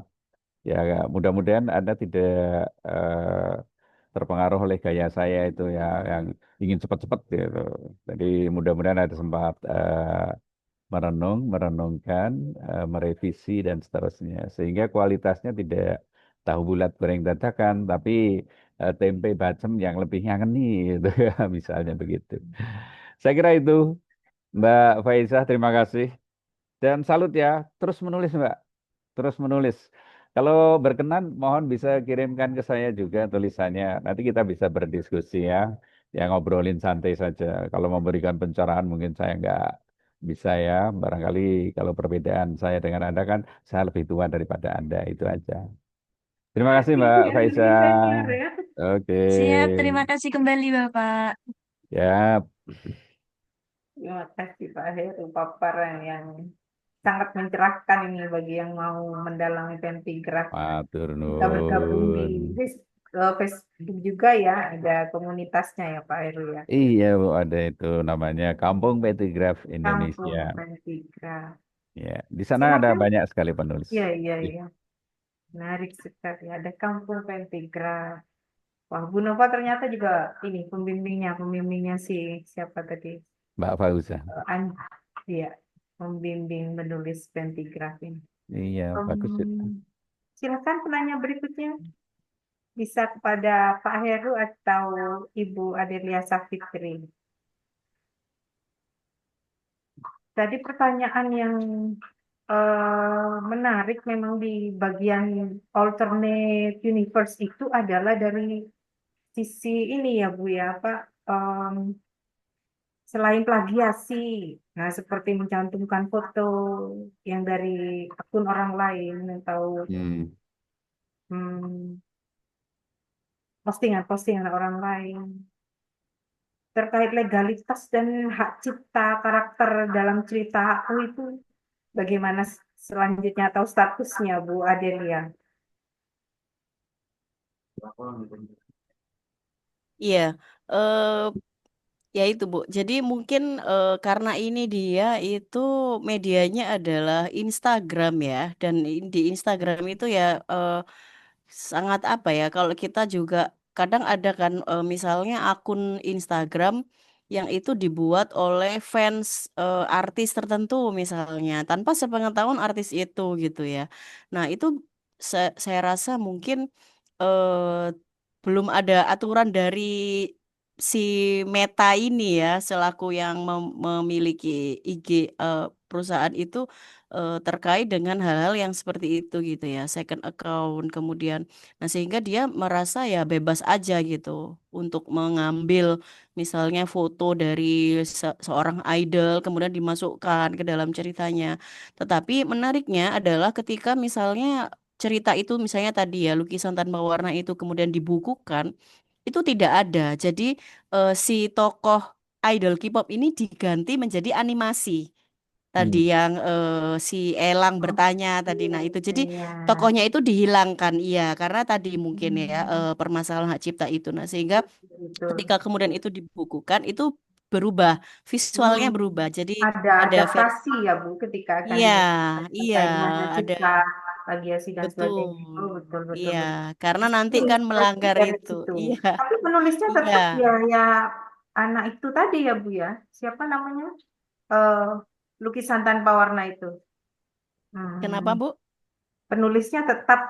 Ya, mudah-mudahan Anda tidak terpengaruh oleh gaya saya itu ya, yang ingin cepat-cepat gitu. Jadi mudah-mudahan ada sempat merenungkan, merevisi dan seterusnya, sehingga kualitasnya tidak tahu bulat goreng dadakan, tapi tempe bacem yang lebih ngangeni gitu ya, misalnya begitu. Saya kira itu, Mbak Faizah, terima kasih dan salut ya, terus menulis Mbak. Terus menulis. Kalau berkenan, mohon bisa kirimkan ke saya juga tulisannya. Nanti kita bisa berdiskusi ya. Ya ngobrolin santai saja. Kalau memberikan pencerahan mungkin saya nggak bisa ya. Barangkali kalau perbedaan saya dengan Anda kan saya lebih tua daripada Anda. Itu aja. Terima kasih Mbak Iya, Faiza. lebih senior ya. Oke. Siap, terima kasih kembali Bapak. Ya, Terima kasih Pak Heru, paparan yang sangat mencerahkan ini bagi yang mau mendalami pentigraf. matur Kita bergabung di nuwun. Facebook juga ya, ada komunitasnya ya Pak Heru ya. Iya Bu, ada itu namanya Kampung Petigraf Indonesia. Kampung Pentigraf. Ya, di sana ada Silakan. banyak sekali penulis. Iya, iya, iya. Menarik sekali. Ada Kampung Pentigraf. Wah, Bu Nova ternyata juga ini pembimbingnya si siapa tadi? Mbak Fauza. An, iya, pembimbing menulis pentigraf ini. Iya, bagus. Silakan penanya berikutnya bisa kepada Pak Heru atau Ibu Adelia Safitri. Tadi pertanyaan yang menarik memang di bagian alternate universe itu adalah dari sisi ini ya Bu ya, apa selain plagiasi, nah seperti mencantumkan foto yang dari akun orang lain atau Hmm. hmm, postingan-postingan orang lain terkait legalitas dan hak cipta karakter dalam cerita aku itu bagaimana selanjutnya atau statusnya Bu Adelia? Iya, eh, ya itu Bu. Jadi mungkin karena ini dia itu medianya adalah Instagram ya, dan di Instagram itu ya sangat apa ya? Kalau kita juga kadang ada kan misalnya akun Instagram yang itu dibuat oleh fans artis tertentu misalnya tanpa sepengetahuan artis itu gitu ya. Nah itu saya rasa mungkin eh, belum ada aturan dari si Meta ini ya selaku yang memiliki IG perusahaan itu terkait dengan hal-hal yang seperti itu gitu ya, second account kemudian. Nah, sehingga dia merasa ya bebas aja gitu untuk mengambil misalnya foto dari seorang idol kemudian dimasukkan ke dalam ceritanya. Tetapi menariknya adalah ketika misalnya cerita itu misalnya tadi ya lukisan tanpa warna itu kemudian dibukukan itu tidak ada. Jadi si tokoh idol K-pop ini diganti menjadi animasi. Tadi Hmm. yang si Elang bertanya tadi, nah itu Oke jadi ya. tokohnya itu dihilangkan, iya karena tadi mungkin ya Hmm, permasalahan hak cipta itu. Nah sehingga betul. ketika kemudian itu dibukukan itu berubah, visualnya Hmm, berubah. Jadi ada ada versi, adaptasi ya Bu ketika akan iya iya terkait dengan hak ada cipta, plagiasi dan betul, sebagainya. Oh, betul betul iya betul. karena nanti kan Terinspirasi melanggar dari itu, situ. iya Tapi penulisnya iya. tetap ya ya anak itu tadi ya Bu ya. Siapa namanya? Eh lukisan tanpa warna itu. Kenapa Hmm, Bu? penulisnya tetap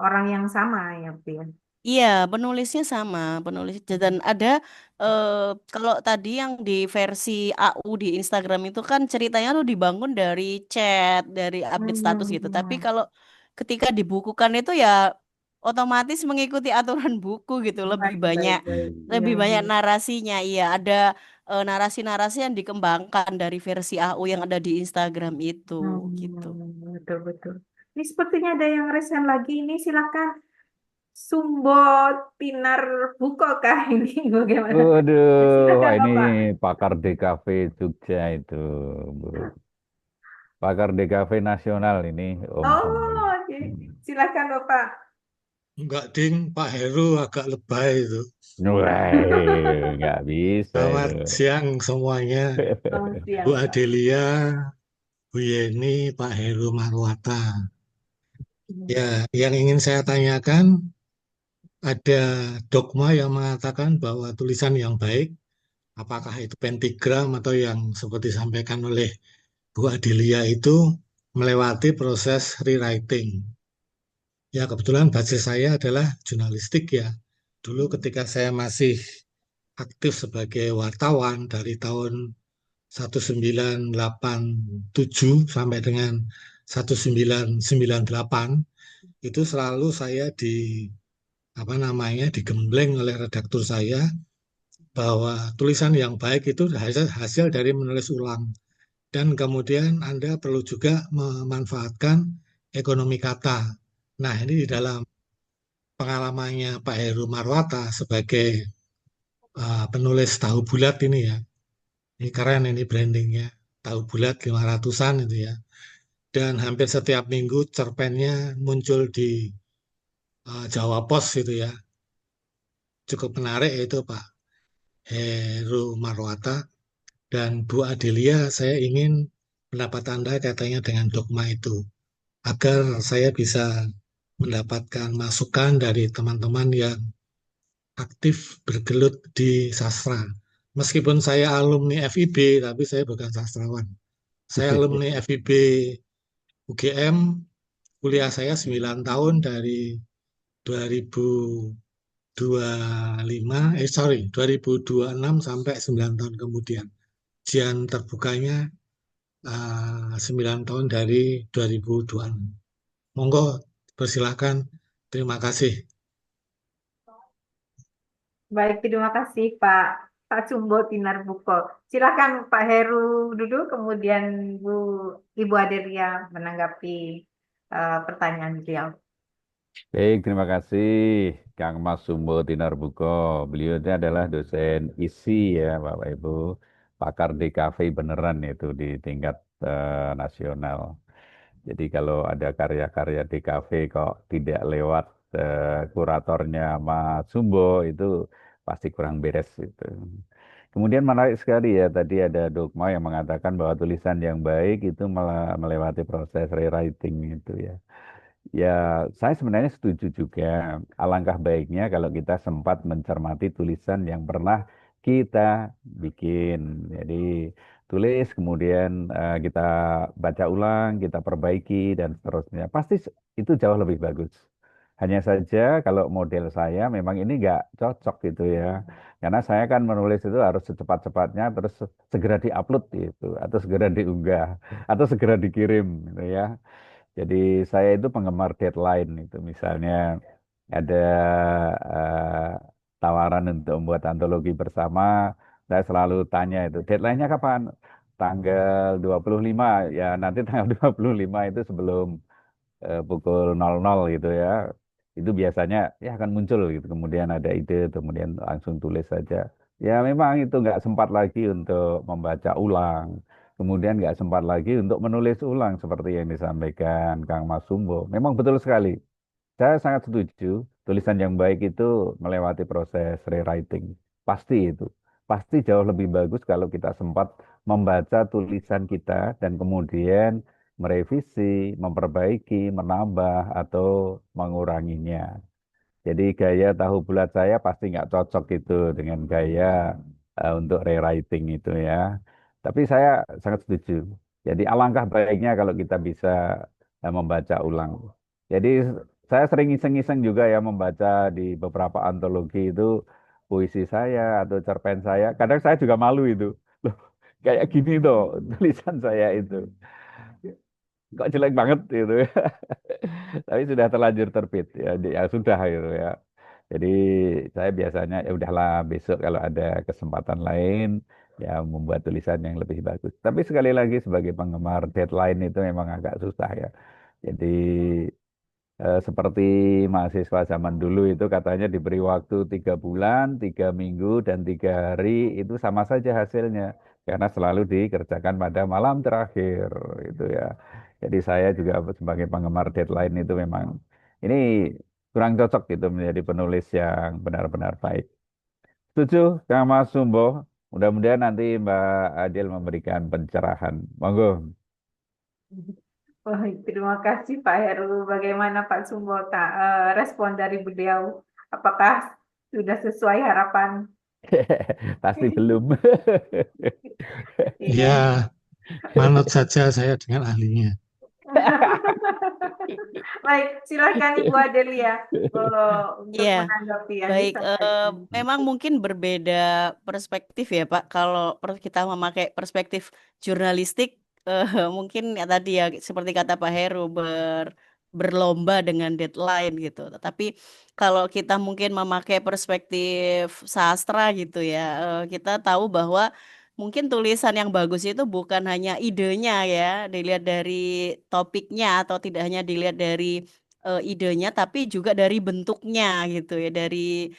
orang yang sama ya Bu ya. Iya, penulisnya sama, penulis dan ada eh, kalau tadi yang di versi AU di Instagram itu kan ceritanya tuh dibangun dari chat, dari update status gitu. Tapi Hmm, kalau ketika dibukukan itu ya otomatis mengikuti aturan buku gitu, lebih baik baik banyak baik. Iya lebih iya. banyak narasinya. Iya, ada narasi-narasi yang dikembangkan dari versi AU yang ada di Instagram itu gitu. Betul betul. Ini sepertinya ada yang resen lagi ini. Silakan. Sumbo Tinar Buko kah ini bagaimana? Waduh, wah Silakan ini Bapak. pakar DKV Jogja itu, Bu. Pakar DKV nasional ini, Om Sumbo. Oh, oke. Silakan Bapak. Enggak, Ding, Pak Heru agak lebay itu. Wah, nggak bisa itu. Selamat siang semuanya. Selamat siang, Bu Pak. Adelia, Bu Yeni, Pak Heru Marwata. Ya, yang ingin saya tanyakan, ada dogma yang mengatakan bahwa tulisan yang baik, apakah itu pentigram atau yang seperti disampaikan oleh Bu Adelia itu melewati proses rewriting. Ya, kebetulan basis saya adalah jurnalistik ya. Dulu ketika saya masih aktif sebagai wartawan dari tahun 1987 sampai dengan 1998 itu selalu saya digembleng oleh redaktur saya bahwa tulisan yang baik itu hasil dari menulis ulang dan kemudian Anda perlu juga memanfaatkan ekonomi kata. Nah, ini di dalam pengalamannya Pak Heru Marwata sebagai penulis tahu bulat ini ya. Ini keren ini brandingnya. Tahu bulat 500-an itu ya. Dan hampir setiap minggu cerpennya muncul di Jawa Pos itu ya. Cukup menarik itu Pak Heru Marwata. Dan Bu Adelia, saya ingin pendapat Anda katanya dengan dogma itu. Agar saya bisa mendapatkan masukan dari teman-teman yang aktif bergelut di sastra. Meskipun saya alumni FIB, tapi saya bukan sastrawan. Saya alumni FIB UGM, kuliah saya 9 tahun dari 2025, 2026 sampai 9 tahun kemudian. ujian terbukanya 9 tahun dari 2026. Monggo, persilakan. Terima kasih. Baik, terima kasih Pak Sumbo Tinar Buko. Silakan Pak Heru duduk, kemudian Ibu Adelia menanggapi pertanyaan beliau. Baik, terima kasih Kang Mas Sumbo Tinarbuko. Beliau ini adalah dosen ISI ya, Bapak Ibu, pakar DKV beneran itu di tingkat nasional. Jadi kalau ada karya-karya DKV kok tidak lewat kuratornya Mas Sumbo itu pasti kurang beres itu. Kemudian menarik sekali ya tadi ada dogma yang mengatakan bahwa tulisan yang baik itu melewati proses rewriting itu ya. Ya, saya sebenarnya setuju juga. Alangkah baiknya kalau kita sempat mencermati tulisan yang pernah kita bikin. Jadi, tulis, kemudian kita baca ulang, kita perbaiki, dan seterusnya. Pasti itu jauh lebih bagus. Hanya saja kalau model saya memang ini nggak cocok gitu ya. Karena saya kan menulis itu harus secepat-cepatnya, terus segera diupload gitu, atau segera diunggah, atau segera dikirim gitu ya. Jadi saya itu penggemar deadline itu misalnya ada eh, tawaran untuk membuat antologi bersama, saya selalu tanya itu deadline-nya kapan? Tanggal 25 ya nanti tanggal 25 itu sebelum pukul 00 gitu ya. Itu biasanya ya akan muncul gitu. Kemudian ada ide, kemudian langsung tulis saja. Ya memang itu nggak sempat lagi untuk membaca ulang. Kemudian nggak sempat lagi untuk menulis ulang seperti yang disampaikan Kang Mas Sumbo. Memang betul sekali. Saya sangat setuju. Tulisan yang baik itu melewati proses rewriting. Pasti itu. Pasti jauh lebih bagus kalau kita sempat membaca tulisan kita dan kemudian merevisi, memperbaiki, menambah, atau menguranginya. Jadi gaya tahu bulat saya pasti nggak cocok itu dengan gaya untuk rewriting itu ya. Tapi saya sangat setuju. Jadi alangkah baiknya kalau kita bisa membaca ulang. Jadi saya sering iseng-iseng juga ya membaca di beberapa antologi itu puisi saya atau cerpen saya. Kadang saya juga malu itu. Loh, kayak gini tuh tulisan saya itu. Kok jelek banget gitu ya. Tapi sudah terlanjur terbit ya, ya sudah gitu ya. Jadi saya biasanya ya udahlah besok kalau ada kesempatan lain ya membuat tulisan yang lebih bagus. Tapi sekali lagi sebagai penggemar deadline itu memang agak susah ya. Jadi seperti mahasiswa zaman dulu itu katanya diberi waktu 3 bulan, 3 minggu, dan 3 hari itu sama saja hasilnya karena selalu dikerjakan pada malam terakhir itu ya. Jadi saya juga sebagai penggemar deadline itu memang ini kurang cocok gitu menjadi penulis yang benar-benar baik. Setuju, Kang Mas Sumbo. Mudah-mudahan nanti Mbak Adil memberikan pencerahan. Monggo. Baik, terima kasih Pak Heru. Bagaimana Pak Sumbo respon dari beliau? Apakah sudah sesuai harapan? Pasti belum. Iya. Ya, manut saja saya dengan ahlinya. Baik, silakan Ibu Adelia untuk Iya, menanggapi yang baik. disampaikan. Memang mungkin berbeda perspektif ya, Pak. Kalau kita memakai perspektif jurnalistik, mungkin ya tadi ya seperti kata Pak Heru berlomba dengan deadline gitu. Tetapi kalau kita mungkin memakai perspektif sastra gitu ya, kita tahu bahwa mungkin tulisan yang bagus itu bukan hanya idenya ya, dilihat dari topiknya atau tidak hanya dilihat dari idenya, tapi juga dari bentuknya gitu ya, dari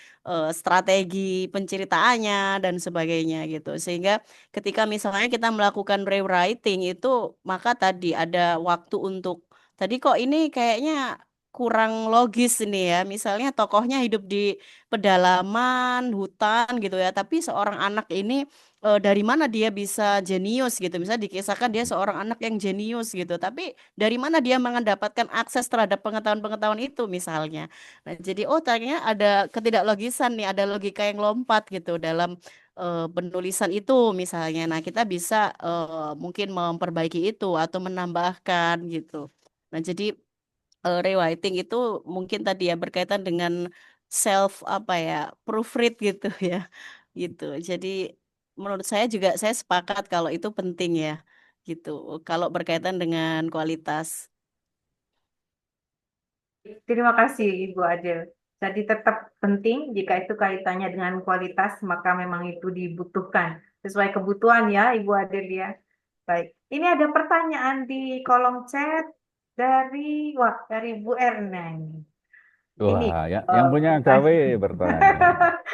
strategi penceritaannya dan sebagainya gitu. Sehingga ketika misalnya kita melakukan rewriting itu, maka tadi ada waktu untuk tadi kok ini kayaknya kurang logis ini ya. Misalnya tokohnya hidup di pedalaman, hutan gitu ya, tapi seorang anak ini dari mana dia bisa jenius gitu. Misalnya dikisahkan dia seorang anak yang jenius gitu, tapi dari mana dia mendapatkan akses terhadap pengetahuan-pengetahuan itu misalnya. Nah, jadi ternyata ada ketidaklogisan nih, ada logika yang lompat gitu dalam penulisan itu misalnya. Nah, kita bisa mungkin memperbaiki itu atau menambahkan gitu. Nah, jadi rewriting itu mungkin tadi ya berkaitan dengan self apa ya proofread gitu ya gitu. Jadi menurut saya juga saya sepakat kalau itu penting ya, gitu. Kalau berkaitan dengan kualitas. Terima kasih Ibu Adel. Jadi tetap penting jika itu kaitannya dengan kualitas, maka memang itu dibutuhkan sesuai kebutuhan ya Ibu Adel ya. Baik, ini ada pertanyaan di kolom chat dari Bu Erna ini. Ini Wah, yang punya pertanyaan. gawe bertanya.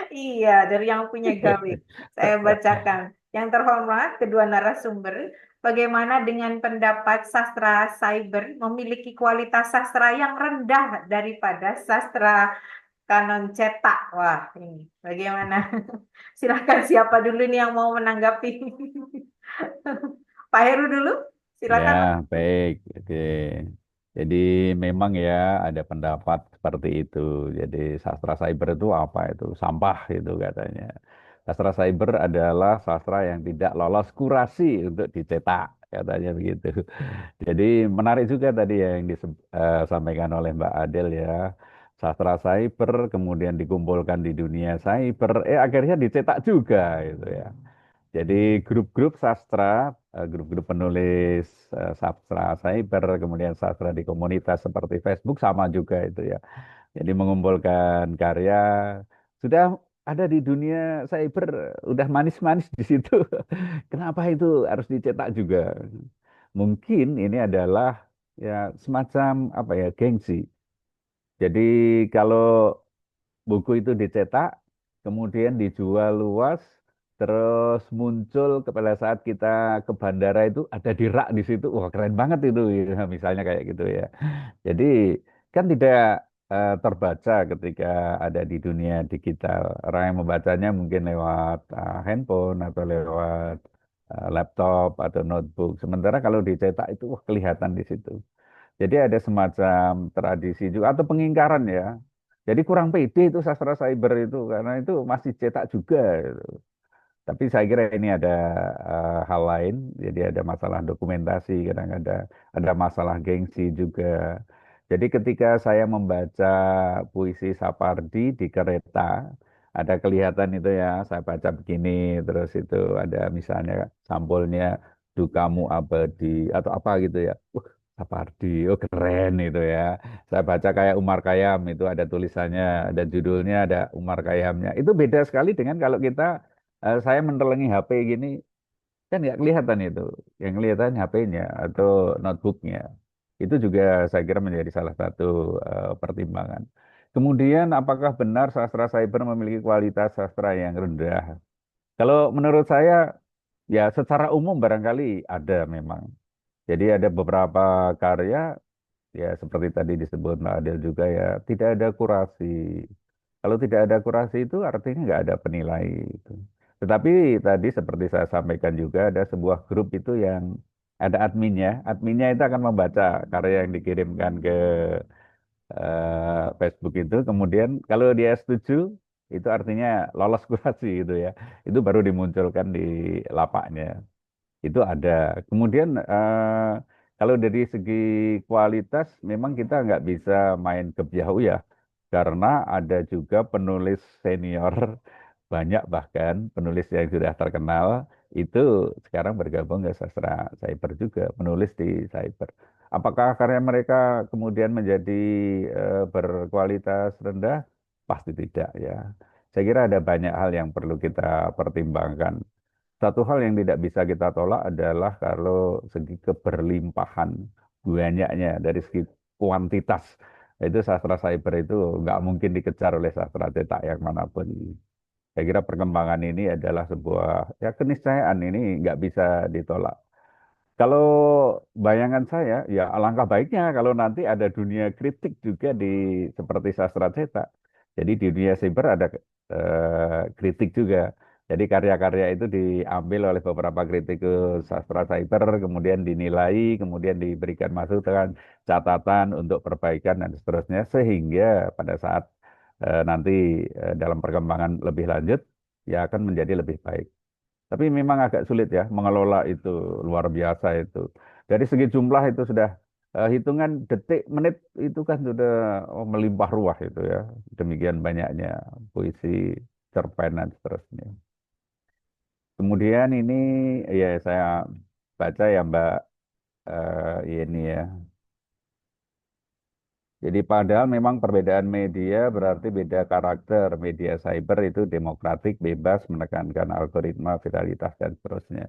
Iya, dari yang punya gawe. Saya bacakan. Yang terhormat, kedua narasumber, bagaimana dengan pendapat sastra cyber memiliki kualitas sastra yang rendah daripada sastra kanon cetak? Wah, ini bagaimana? Silakan siapa dulu nih yang mau menanggapi? Pak Heru dulu, Ya, silakan. baik. Oke. Jadi memang ya ada pendapat seperti itu. Jadi sastra cyber itu apa itu? Sampah itu katanya. Sastra cyber adalah sastra yang tidak lolos kurasi untuk dicetak, katanya begitu. Jadi menarik juga tadi yang disampaikan oleh Mbak Adel ya. Sastra cyber kemudian dikumpulkan di dunia cyber, akhirnya dicetak juga gitu ya. Jadi grup-grup sastra, grup-grup penulis sastra cyber, kemudian sastra di komunitas seperti Facebook sama juga itu ya. Jadi mengumpulkan karya sudah ada di dunia cyber, udah manis-manis di situ. Kenapa itu harus dicetak juga? Mungkin ini adalah ya semacam apa ya gengsi. Jadi kalau buku itu dicetak, kemudian dijual luas, terus muncul pada saat kita ke bandara itu ada di rak di situ, wah keren banget itu, ya, misalnya kayak gitu ya. Jadi kan tidak terbaca ketika ada di dunia digital. Orang yang membacanya mungkin lewat handphone atau lewat laptop atau notebook. Sementara kalau dicetak itu wah kelihatan di situ. Jadi ada semacam tradisi juga atau pengingkaran ya. Jadi kurang pede itu sastra cyber itu karena itu masih cetak juga, gitu. Tapi saya kira ini ada hal lain. Jadi ada masalah dokumentasi, kadang ada masalah gengsi juga. Jadi ketika saya membaca puisi Sapardi di kereta, ada kelihatan itu ya, saya baca begini, terus itu ada misalnya sampulnya Dukamu Abadi atau apa gitu ya. Sapardi, oh keren itu ya. Saya baca kayak Umar Khayyam itu ada tulisannya, ada judulnya, ada Umar Khayyamnya. Itu beda sekali dengan kalau kita saya menelengi HP gini, kan nggak kelihatan itu. Yang kelihatan HP-nya atau notebooknya. Itu juga saya kira menjadi salah satu pertimbangan. Kemudian, apakah benar sastra cyber memiliki kualitas sastra yang rendah? Kalau menurut saya, ya secara umum barangkali ada memang. Jadi ada beberapa karya, ya seperti tadi disebut Mbak Adel juga ya, tidak ada kurasi. Kalau tidak ada kurasi itu artinya nggak ada penilai itu. Tetapi tadi seperti saya sampaikan juga ada sebuah grup itu yang ada adminnya. Adminnya itu akan membaca karya yang dikirimkan ke Facebook itu. Kemudian kalau dia setuju, itu artinya lolos kurasi gitu ya. Itu baru dimunculkan di lapaknya. Itu ada. Kemudian kalau dari segi kualitas memang kita nggak bisa main ke jauh ya, karena ada juga penulis senior banyak bahkan penulis yang sudah terkenal itu sekarang bergabung ke sastra cyber juga, penulis di cyber. Apakah karya mereka kemudian menjadi berkualitas rendah? Pasti tidak ya. Saya kira ada banyak hal yang perlu kita pertimbangkan. Satu hal yang tidak bisa kita tolak adalah kalau segi keberlimpahan banyaknya dari segi kuantitas itu sastra cyber itu nggak mungkin dikejar oleh sastra cetak yang manapun. Saya kira perkembangan ini adalah sebuah ya keniscayaan ini nggak bisa ditolak. Kalau bayangan saya, ya alangkah baiknya kalau nanti ada dunia kritik juga di seperti sastra cetak. Jadi di dunia cyber ada kritik juga. Jadi karya-karya itu diambil oleh beberapa kritikus sastra cyber, kemudian dinilai, kemudian diberikan masukan, catatan untuk perbaikan dan seterusnya, sehingga pada saat nanti dalam perkembangan lebih lanjut, ya akan menjadi lebih baik. Tapi memang agak sulit ya mengelola itu luar biasa itu. Dari segi jumlah itu sudah hitungan detik menit itu kan sudah melimpah ruah itu ya. Demikian banyaknya puisi, cerpen dan seterusnya. Kemudian ini ya saya baca ya Mbak ini ya. Jadi padahal memang perbedaan media berarti beda karakter. Media cyber itu demokratik, bebas, menekankan algoritma, viralitas, dan seterusnya.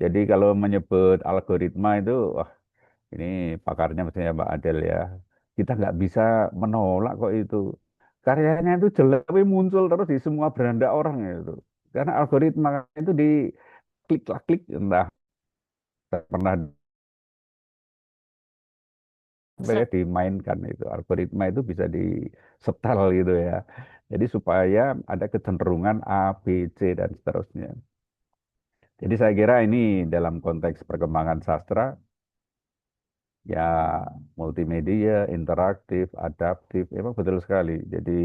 Jadi kalau menyebut algoritma itu, wah ini pakarnya mestinya Mbak Adel ya. Kita nggak bisa menolak kok itu. Karyanya itu jelek tapi muncul terus di semua beranda orang itu. Karena algoritma itu di klik entah pernah dimainkan itu algoritma itu bisa disetel gitu ya. Jadi supaya ada kecenderungan A, B, C dan seterusnya. Jadi saya kira ini dalam konteks perkembangan sastra ya multimedia, interaktif, adaptif, emang betul sekali. Jadi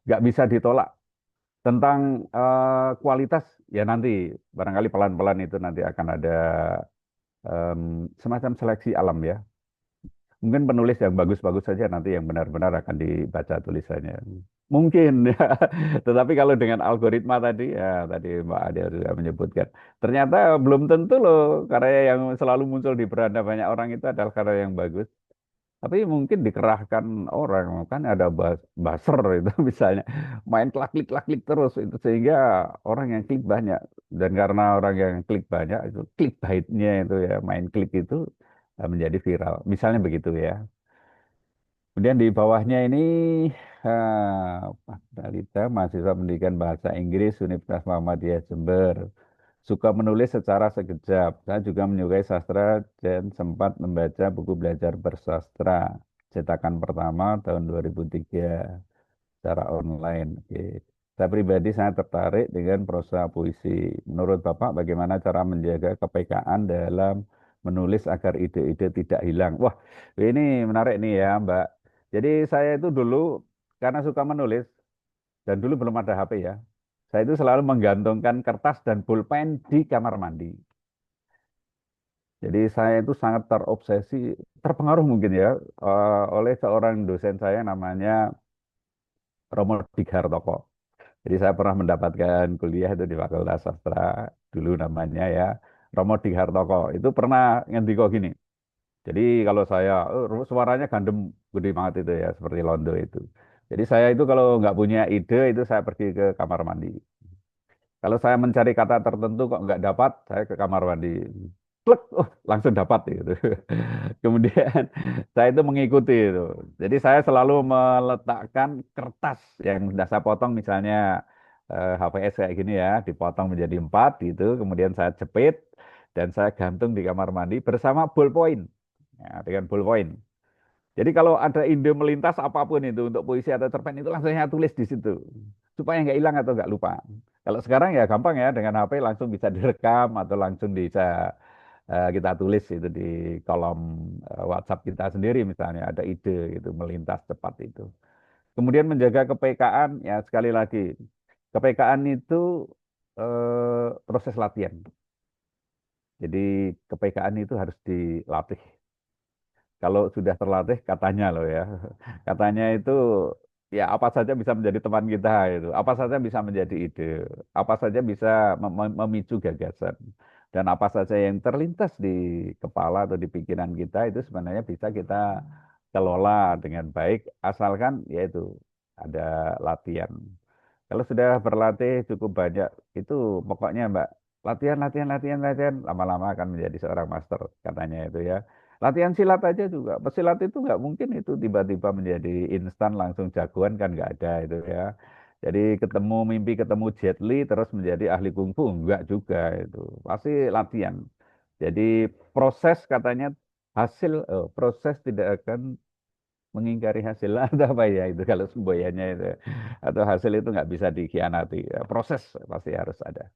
nggak bisa ditolak. Tentang kualitas ya nanti barangkali pelan-pelan itu nanti akan ada semacam seleksi alam ya. Mungkin penulis yang bagus-bagus saja nanti yang benar-benar akan dibaca tulisannya. Mungkin ya. Tetapi kalau dengan algoritma tadi, ya tadi Mbak Ade juga menyebutkan, ternyata belum tentu loh karya yang selalu muncul di beranda banyak orang itu adalah karya yang bagus. Tapi mungkin dikerahkan orang, kan ada buzzer itu misalnya, main klak-klik terus itu sehingga orang yang klik banyak. Dan karena orang yang klik banyak itu clickbait-nya itu ya, main klik itu menjadi viral. Misalnya begitu ya. Kemudian di bawahnya ini Pak Dalita, mahasiswa pendidikan bahasa Inggris Universitas Muhammadiyah Jember. Suka menulis secara sekejap. Saya juga menyukai sastra dan sempat membaca buku belajar bersastra. Cetakan pertama tahun 2003 secara online. Oke. Saya pribadi sangat tertarik dengan prosa puisi. Menurut Bapak, bagaimana cara menjaga kepekaan dalam menulis agar ide-ide tidak hilang? Wah, ini menarik nih ya, Mbak. Jadi saya itu dulu karena suka menulis dan dulu belum ada HP ya. Saya itu selalu menggantungkan kertas dan pulpen di kamar mandi. Jadi saya itu sangat terobsesi, terpengaruh mungkin ya oleh seorang dosen saya namanya Romo Dighartoko. Jadi saya pernah mendapatkan kuliah itu di Fakultas Sastra dulu namanya ya Romo Dighartoko. Itu pernah ngendiko gini. Jadi kalau saya suaranya gandem gede banget itu ya seperti Londo itu. Jadi saya itu kalau nggak punya ide itu saya pergi ke kamar mandi. Kalau saya mencari kata tertentu kok nggak dapat, saya ke kamar mandi. Plek, langsung dapat gitu. Kemudian saya itu mengikuti itu. Jadi saya selalu meletakkan kertas yang sudah saya potong misalnya HVS kayak gini ya, dipotong menjadi 4 gitu. Kemudian saya jepit dan saya gantung di kamar mandi bersama ballpoint. Ya, dengan ballpoint. Jadi kalau ada ide melintas apapun itu untuk puisi atau cerpen itu langsung saya tulis di situ supaya nggak hilang atau nggak lupa. Kalau sekarang ya gampang ya dengan HP langsung bisa direkam atau langsung bisa kita tulis itu di kolom WhatsApp kita sendiri misalnya ada ide itu melintas cepat itu. Kemudian menjaga kepekaan ya sekali lagi kepekaan itu proses latihan. Jadi kepekaan itu harus dilatih. Kalau sudah terlatih katanya loh ya. Katanya itu ya apa saja bisa menjadi teman kita itu. Apa saja bisa menjadi ide. Apa saja bisa memicu gagasan. Dan apa saja yang terlintas di kepala atau di pikiran kita itu sebenarnya bisa kita kelola dengan baik asalkan yaitu ada latihan. Kalau sudah berlatih cukup banyak itu pokoknya Mbak latihan lama-lama akan menjadi seorang master katanya itu ya. Latihan silat aja juga. Pesilat itu nggak mungkin itu tiba-tiba menjadi instan langsung jagoan kan nggak ada itu ya. Jadi mimpi ketemu Jet Li terus menjadi ahli kungfu enggak juga itu. Pasti latihan. Jadi proses katanya proses tidak akan mengingkari hasil atau apa ya itu kalau semboyannya itu atau hasil itu nggak bisa dikhianati. Ya, proses pasti harus ada.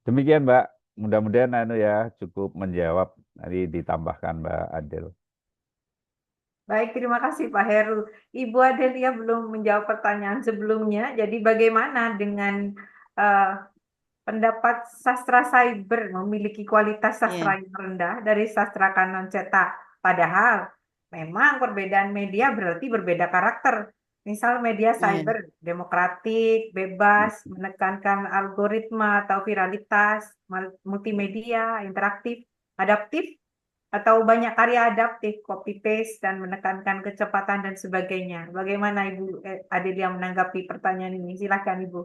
Demikian Mbak. Mudah-mudahan ya cukup menjawab. Nanti ditambahkan Mbak Adel. Baik, terima kasih Pak Heru. Ibu Adelia belum menjawab pertanyaan sebelumnya. Jadi bagaimana dengan eh, pendapat sastra cyber memiliki kualitas sastra Iya. yang rendah dari sastra kanon cetak? Padahal memang perbedaan media berarti berbeda karakter. Misal media Iya, cyber, demokratik, bebas, menekankan algoritma atau viralitas, multimedia, interaktif, adaptif, atau banyak karya adaptif, copy paste, dan menekankan kecepatan dan sebagainya. Bagaimana Ibu Adelia menanggapi pertanyaan ini? Silakan Ibu.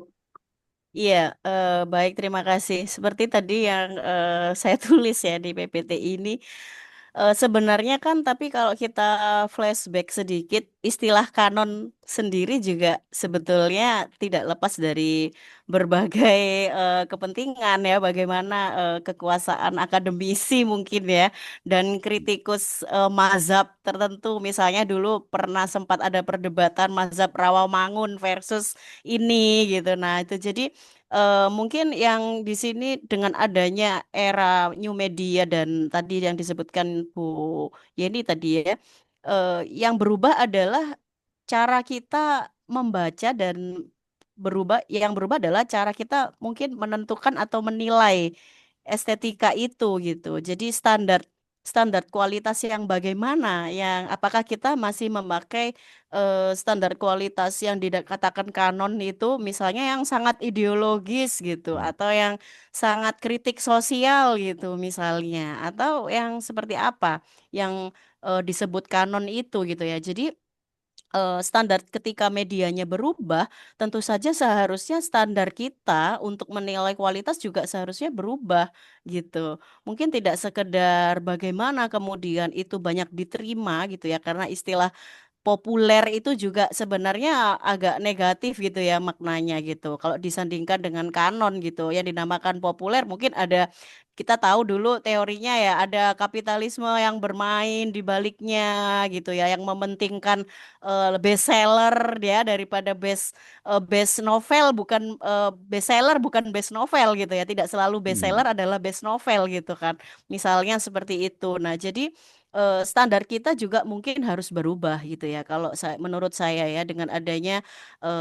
iya, baik, terima kasih. Seperti tadi yang saya tulis ya di PPT ini, sebenarnya kan, tapi kalau kita flashback sedikit, istilah kanon sendiri juga sebetulnya tidak lepas dari berbagai kepentingan ya, bagaimana kekuasaan akademisi mungkin ya, dan kritikus mazhab tertentu. Misalnya dulu pernah sempat ada perdebatan mazhab Rawamangun versus ini gitu. Nah, itu jadi mungkin yang di sini dengan adanya era new media dan tadi yang disebutkan Bu Yeni tadi ya, yang berubah adalah cara kita membaca dan yang berubah adalah cara kita mungkin menentukan atau menilai estetika itu gitu. Jadi standar standar kualitas yang bagaimana, yang apakah kita masih memakai standar kualitas yang dikatakan kanon itu, misalnya yang sangat ideologis gitu, atau yang sangat kritik sosial gitu misalnya, atau yang seperti apa yang disebut kanon itu gitu ya. Jadi standar ketika medianya berubah, tentu saja seharusnya standar kita untuk menilai kualitas juga seharusnya berubah gitu. Mungkin tidak sekedar bagaimana kemudian itu banyak diterima gitu ya, karena istilah populer itu juga sebenarnya agak negatif gitu ya maknanya gitu. Kalau disandingkan dengan kanon gitu yang dinamakan populer, mungkin ada, kita tahu dulu teorinya ya, ada kapitalisme yang bermain di baliknya gitu ya, yang mementingkan best seller dia daripada best novel, bukan best seller bukan best novel gitu ya. Tidak selalu best seller adalah best novel gitu kan. Misalnya seperti itu. Nah, jadi standar kita juga mungkin harus berubah gitu ya. Kalau menurut saya ya, dengan adanya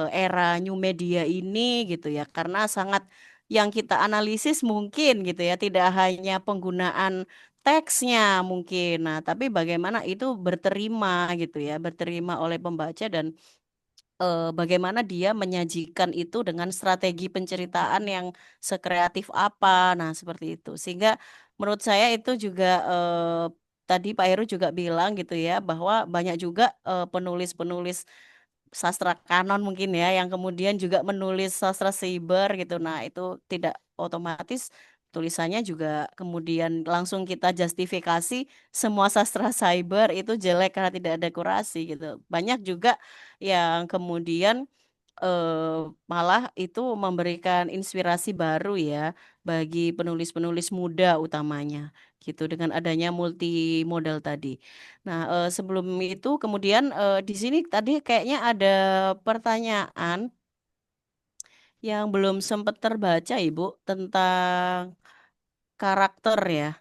era new media ini gitu ya, karena sangat yang kita analisis mungkin gitu ya, tidak hanya penggunaan teksnya mungkin. Nah, tapi bagaimana itu berterima gitu ya, berterima oleh pembaca, dan bagaimana dia menyajikan itu dengan strategi penceritaan yang sekreatif apa. Nah, seperti itu. Sehingga menurut saya itu juga tadi Pak Heru juga bilang gitu ya, bahwa banyak juga penulis-penulis sastra kanon mungkin ya yang kemudian juga menulis sastra cyber gitu. Nah, itu tidak otomatis tulisannya juga kemudian langsung kita justifikasi semua sastra cyber itu jelek karena tidak ada kurasi gitu. Banyak juga yang kemudian malah itu memberikan inspirasi baru ya bagi penulis-penulis muda utamanya gitu dengan adanya multimodal tadi. Nah, sebelum itu kemudian di sini tadi kayaknya ada pertanyaan yang belum sempat terbaca, Ibu, tentang karakter ya,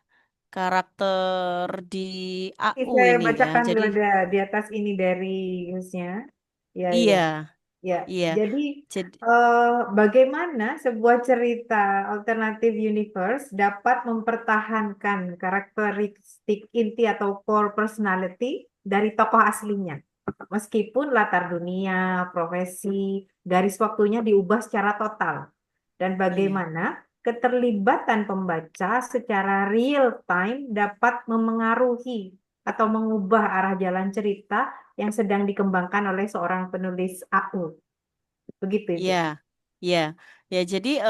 karakter di Oke, AU saya ini ya. bacakan dulu Jadi di atas ini dari newsnya. Ya, ya. iya, Ya, iya. jadi Jadi bagaimana sebuah cerita alternative universe dapat mempertahankan karakteristik inti atau core personality dari tokoh aslinya, meskipun latar dunia, profesi, garis waktunya diubah secara total, dan iya. bagaimana keterlibatan pembaca secara real time dapat memengaruhi atau mengubah arah jalan cerita yang sedang dikembangkan oleh seorang penulis AU. Begitu, Ibu. Iya, iya, ya. Jadi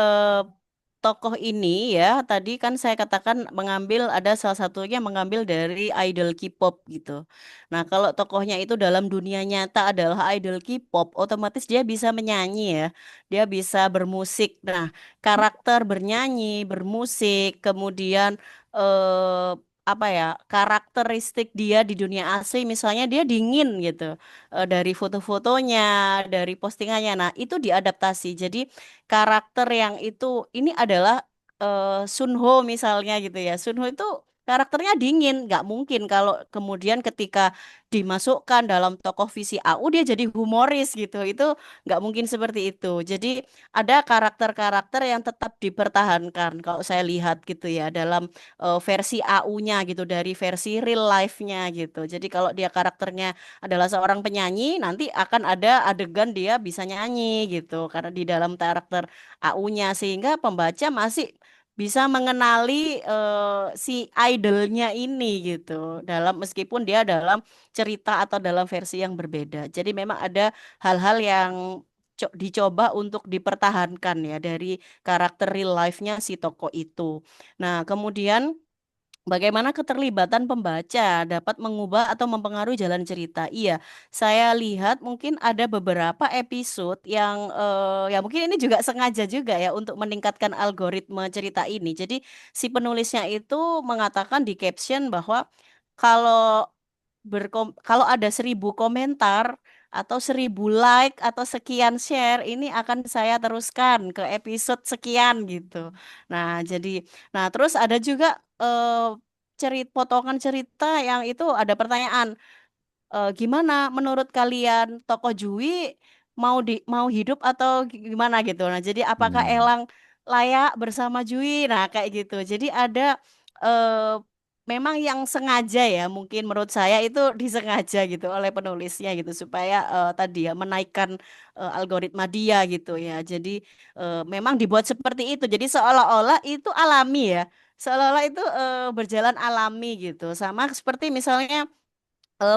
tokoh ini ya, tadi kan saya katakan mengambil, ada salah satunya mengambil dari idol K-pop gitu. Nah, kalau tokohnya itu dalam dunia nyata adalah idol K-pop, otomatis dia bisa menyanyi ya, dia bisa bermusik. Nah, karakter bernyanyi, bermusik, kemudian apa ya, karakteristik dia di dunia asli, misalnya dia dingin gitu, dari foto-fotonya, dari postingannya. Nah, itu diadaptasi. Jadi karakter yang itu ini adalah Sunho misalnya gitu ya. Sunho itu karakternya dingin. Nggak mungkin kalau kemudian ketika dimasukkan dalam tokoh visi AU dia jadi humoris gitu. Itu nggak mungkin seperti itu. Jadi ada karakter-karakter yang tetap dipertahankan kalau saya lihat gitu ya dalam versi AU-nya gitu dari versi real life-nya gitu. Jadi kalau dia karakternya adalah seorang penyanyi, nanti akan ada adegan dia bisa nyanyi gitu karena di dalam karakter AU-nya sehingga pembaca masih bisa mengenali si idolnya ini gitu dalam meskipun dia dalam cerita atau dalam versi yang berbeda. Jadi memang ada hal-hal yang dicoba untuk dipertahankan ya dari karakter real life-nya si tokoh itu. Nah, kemudian bagaimana keterlibatan pembaca dapat mengubah atau mempengaruhi jalan cerita? Iya, saya lihat mungkin ada beberapa episode yang ya mungkin ini juga sengaja juga ya untuk meningkatkan algoritma cerita ini. Jadi si penulisnya itu mengatakan di caption bahwa kalau kalau ada 1.000 komentar atau 1.000 like atau sekian share, ini akan saya teruskan ke episode sekian gitu. Nah, nah terus ada juga potongan cerita yang itu ada pertanyaan, gimana menurut kalian tokoh Jui mau hidup atau gimana gitu. Nah, jadi apakah Hmm. Elang layak bersama Jui? Nah, kayak gitu. Jadi ada eh, memang yang sengaja ya, mungkin menurut saya itu disengaja gitu oleh penulisnya gitu supaya tadi ya menaikkan algoritma dia gitu ya. Jadi memang dibuat seperti itu. Jadi seolah-olah itu alami ya. Seolah-olah itu berjalan alami gitu. Sama seperti misalnya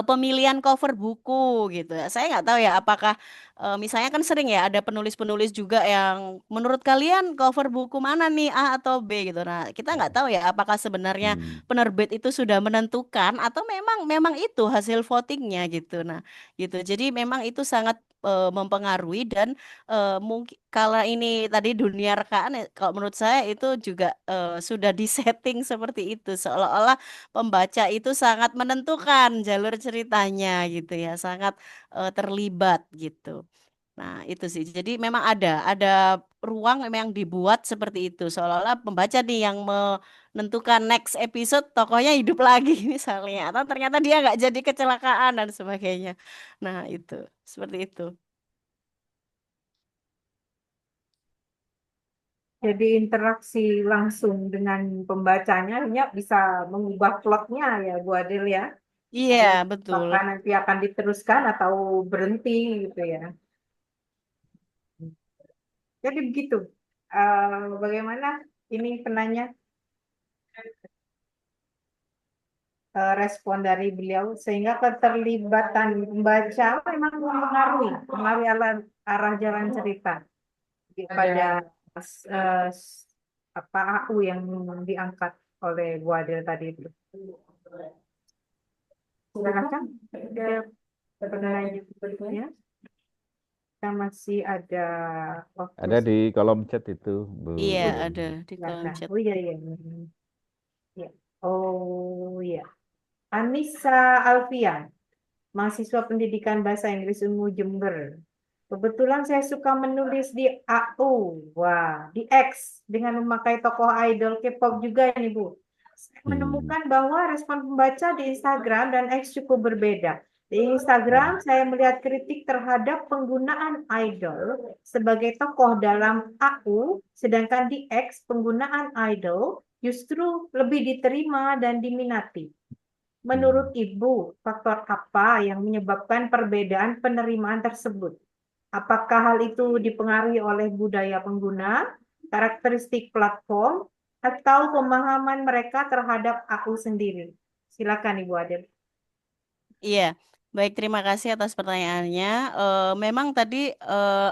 pemilihan cover buku gitu ya. Saya nggak tahu ya apakah misalnya kan sering ya ada penulis-penulis juga yang menurut kalian cover buku mana nih A atau B gitu. Nah, kita nggak tahu ya apakah sebenarnya Hmm. penerbit itu sudah menentukan atau memang memang itu hasil votingnya gitu. Nah, gitu. Jadi memang itu sangat mempengaruhi dan mungkin kalau ini tadi dunia rekaan ya, kalau menurut saya itu juga sudah disetting seperti itu seolah-olah pembaca itu sangat menentukan jalur ceritanya gitu ya, sangat terlibat gitu. Nah, itu sih. Jadi memang ada ruang memang dibuat seperti itu. Seolah-olah pembaca nih yang menentukan next episode tokohnya hidup lagi misalnya atau ternyata dia nggak jadi kecelakaan dan sebagainya. Nah, itu seperti itu. Jadi interaksi langsung dengan pembacanya ini bisa mengubah plotnya ya Bu Adil ya. Iya, Jadi betul. apakah nanti akan diteruskan atau berhenti gitu ya. Jadi begitu. Bagaimana ini penanya respon dari beliau sehingga keterlibatan membaca memang mempengaruhi arah jalan cerita pada eh, apa AU yang diangkat oleh Bu Adil tadi itu. Silakan. Pertanyaan berikutnya. Kita masih ada waktu. Ada di kolom chat itu, Bu. Iya, Oh, ada di kolom silakan. chat. Oh iya iya. Ya. Oh iya. Anissa Alfian, mahasiswa pendidikan bahasa Inggris UNMU Jember. Kebetulan saya suka menulis di AU, wah, di X dengan memakai tokoh idol K-pop juga ini Bu. Saya menemukan bahwa respon pembaca di Instagram dan X cukup berbeda. Di Instagram saya melihat kritik terhadap penggunaan idol sebagai tokoh dalam AU, sedangkan di X penggunaan idol justru lebih diterima dan diminati. Menurut Ibu, faktor apa yang menyebabkan perbedaan penerimaan tersebut? Apakah hal itu dipengaruhi oleh budaya pengguna, karakteristik platform, atau pemahaman mereka terhadap aku sendiri? Silakan Ibu Adel. Iya, baik terima kasih atas pertanyaannya. Memang tadi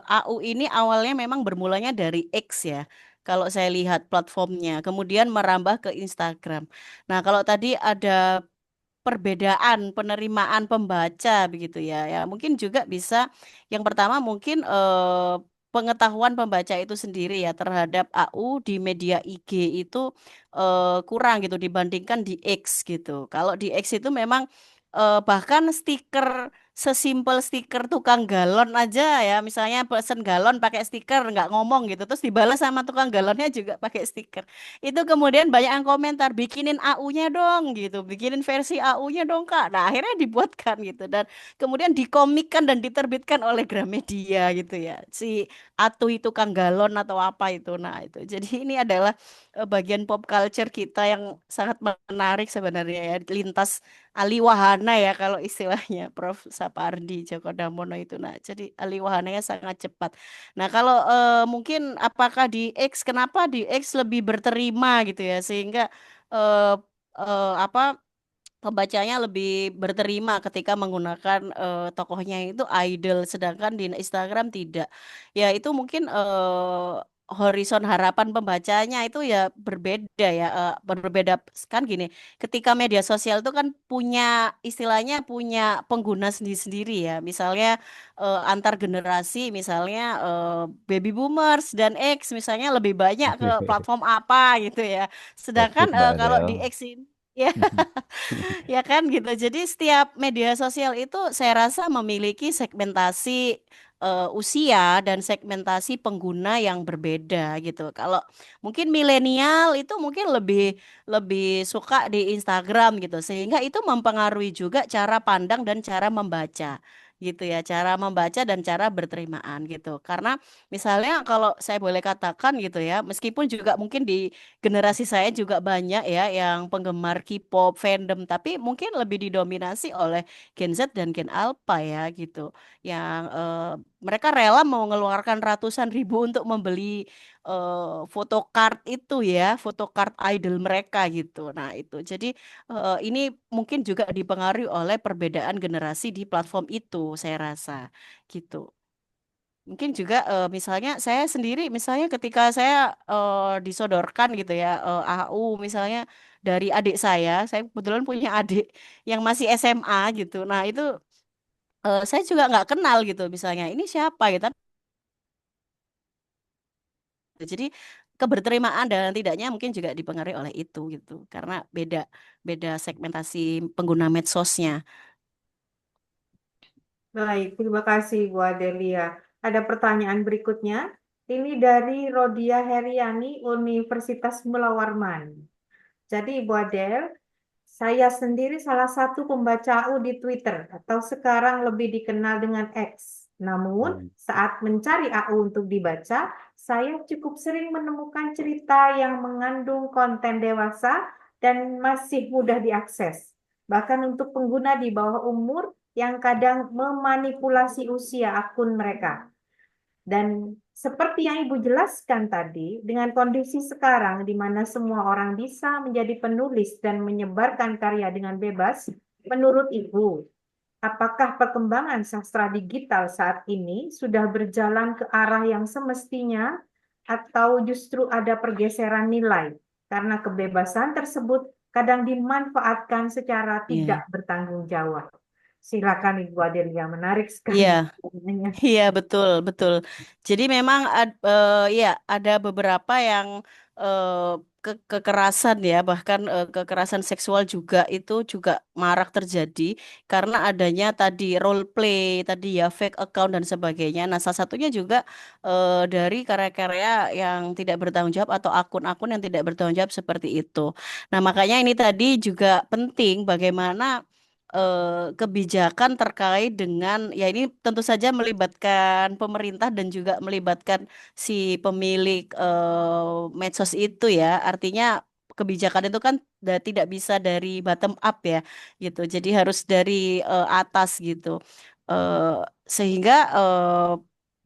AU ini awalnya memang bermulanya dari X ya. Kalau saya lihat platformnya, kemudian merambah ke Instagram. Nah, kalau tadi ada perbedaan penerimaan pembaca begitu ya. Ya, mungkin juga bisa yang pertama mungkin pengetahuan pembaca itu sendiri ya terhadap AU di media IG itu kurang gitu dibandingkan di X gitu. Kalau di X itu memang bahkan stiker sesimpel stiker tukang galon aja ya, misalnya pesen galon pakai stiker nggak ngomong gitu, terus dibalas sama tukang galonnya juga pakai stiker. Itu kemudian banyak yang komentar, bikinin AU-nya dong gitu, bikinin versi AU-nya dong Kak. Nah akhirnya dibuatkan gitu, dan kemudian dikomikkan dan diterbitkan oleh Gramedia gitu ya, si Atu itu tukang galon atau apa itu. Nah itu, jadi ini adalah bagian pop culture kita yang sangat menarik sebenarnya ya, lintas aliwahana ya kalau istilahnya Prof. Sapardi Djoko Damono itu. Nah, jadi aliwahananya sangat cepat. Nah, kalau mungkin apakah di X, kenapa di X lebih berterima gitu ya, sehingga eh, apa, pembacanya lebih berterima ketika menggunakan tokohnya itu idol, sedangkan di Instagram tidak. Ya itu mungkin horizon harapan pembacanya itu ya berbeda ya, berbeda kan gini. Ketika media sosial itu kan punya istilahnya, punya pengguna sendiri-sendiri ya. Misalnya antar generasi, misalnya baby boomers dan X misalnya lebih banyak ke platform apa gitu ya. Sedangkan Facebook Mbak kalau Adele. di X ini ya, ya kan gitu. Jadi setiap media sosial itu saya rasa memiliki segmentasi usia dan segmentasi pengguna yang berbeda gitu. Kalau mungkin milenial itu mungkin lebih lebih suka di Instagram gitu, sehingga itu mempengaruhi juga cara pandang dan cara membaca gitu ya, cara membaca dan cara berterimaan gitu. Karena misalnya kalau saya boleh katakan gitu ya, meskipun juga mungkin di generasi saya juga banyak ya yang penggemar K-pop, fandom, tapi mungkin lebih didominasi oleh Gen Z dan Gen Alpha ya gitu. Yang mereka rela mau mengeluarkan ratusan ribu untuk membeli photocard itu ya, photocard idol mereka gitu. Nah, itu. Jadi ini mungkin juga dipengaruhi oleh perbedaan generasi di platform itu, saya rasa gitu. Mungkin juga misalnya saya sendiri, misalnya ketika saya disodorkan gitu ya, AU misalnya dari adik saya kebetulan punya adik yang masih SMA gitu. Nah itu saya juga nggak kenal gitu, misalnya ini siapa gitu. Jadi keberterimaan dan tidaknya mungkin juga dipengaruhi oleh itu gitu, karena beda beda segmentasi pengguna medsosnya. Baik, terima kasih Bu Adelia. Ada pertanyaan berikutnya. Ini dari Rodia Heriani, Universitas Mula Warman. Jadi Ibu Adel, saya sendiri salah satu pembaca AU di Twitter atau sekarang lebih dikenal dengan X. Namun, Hmm. saat mencari AU untuk dibaca, saya cukup sering menemukan cerita yang mengandung konten dewasa dan masih mudah diakses. Bahkan untuk pengguna di bawah umur yang kadang memanipulasi usia akun mereka. Dan seperti yang Ibu jelaskan tadi, dengan kondisi sekarang di mana semua orang bisa menjadi penulis dan menyebarkan karya dengan bebas, menurut Ibu, apakah perkembangan sastra digital saat ini sudah berjalan ke arah yang semestinya atau justru ada pergeseran nilai karena kebebasan tersebut kadang dimanfaatkan secara tidak Iya. bertanggung jawab? Silakan Ibu Adelia, menarik sekali Iya. pertanyaannya. Iya, betul, betul. Jadi memang ya ada beberapa yang eh, kekerasan ya, bahkan kekerasan seksual juga itu juga marak terjadi karena adanya tadi role play, tadi ya fake account dan sebagainya. Nah, salah satunya juga dari karya-karya yang tidak bertanggung jawab atau akun-akun yang tidak bertanggung jawab seperti itu. Nah, makanya ini tadi juga penting bagaimana kebijakan terkait dengan, ya ini tentu saja melibatkan pemerintah dan juga melibatkan si pemilik medsos itu ya. Artinya kebijakan itu kan tidak bisa dari bottom up ya gitu. Jadi harus dari atas gitu. Eh, Sehingga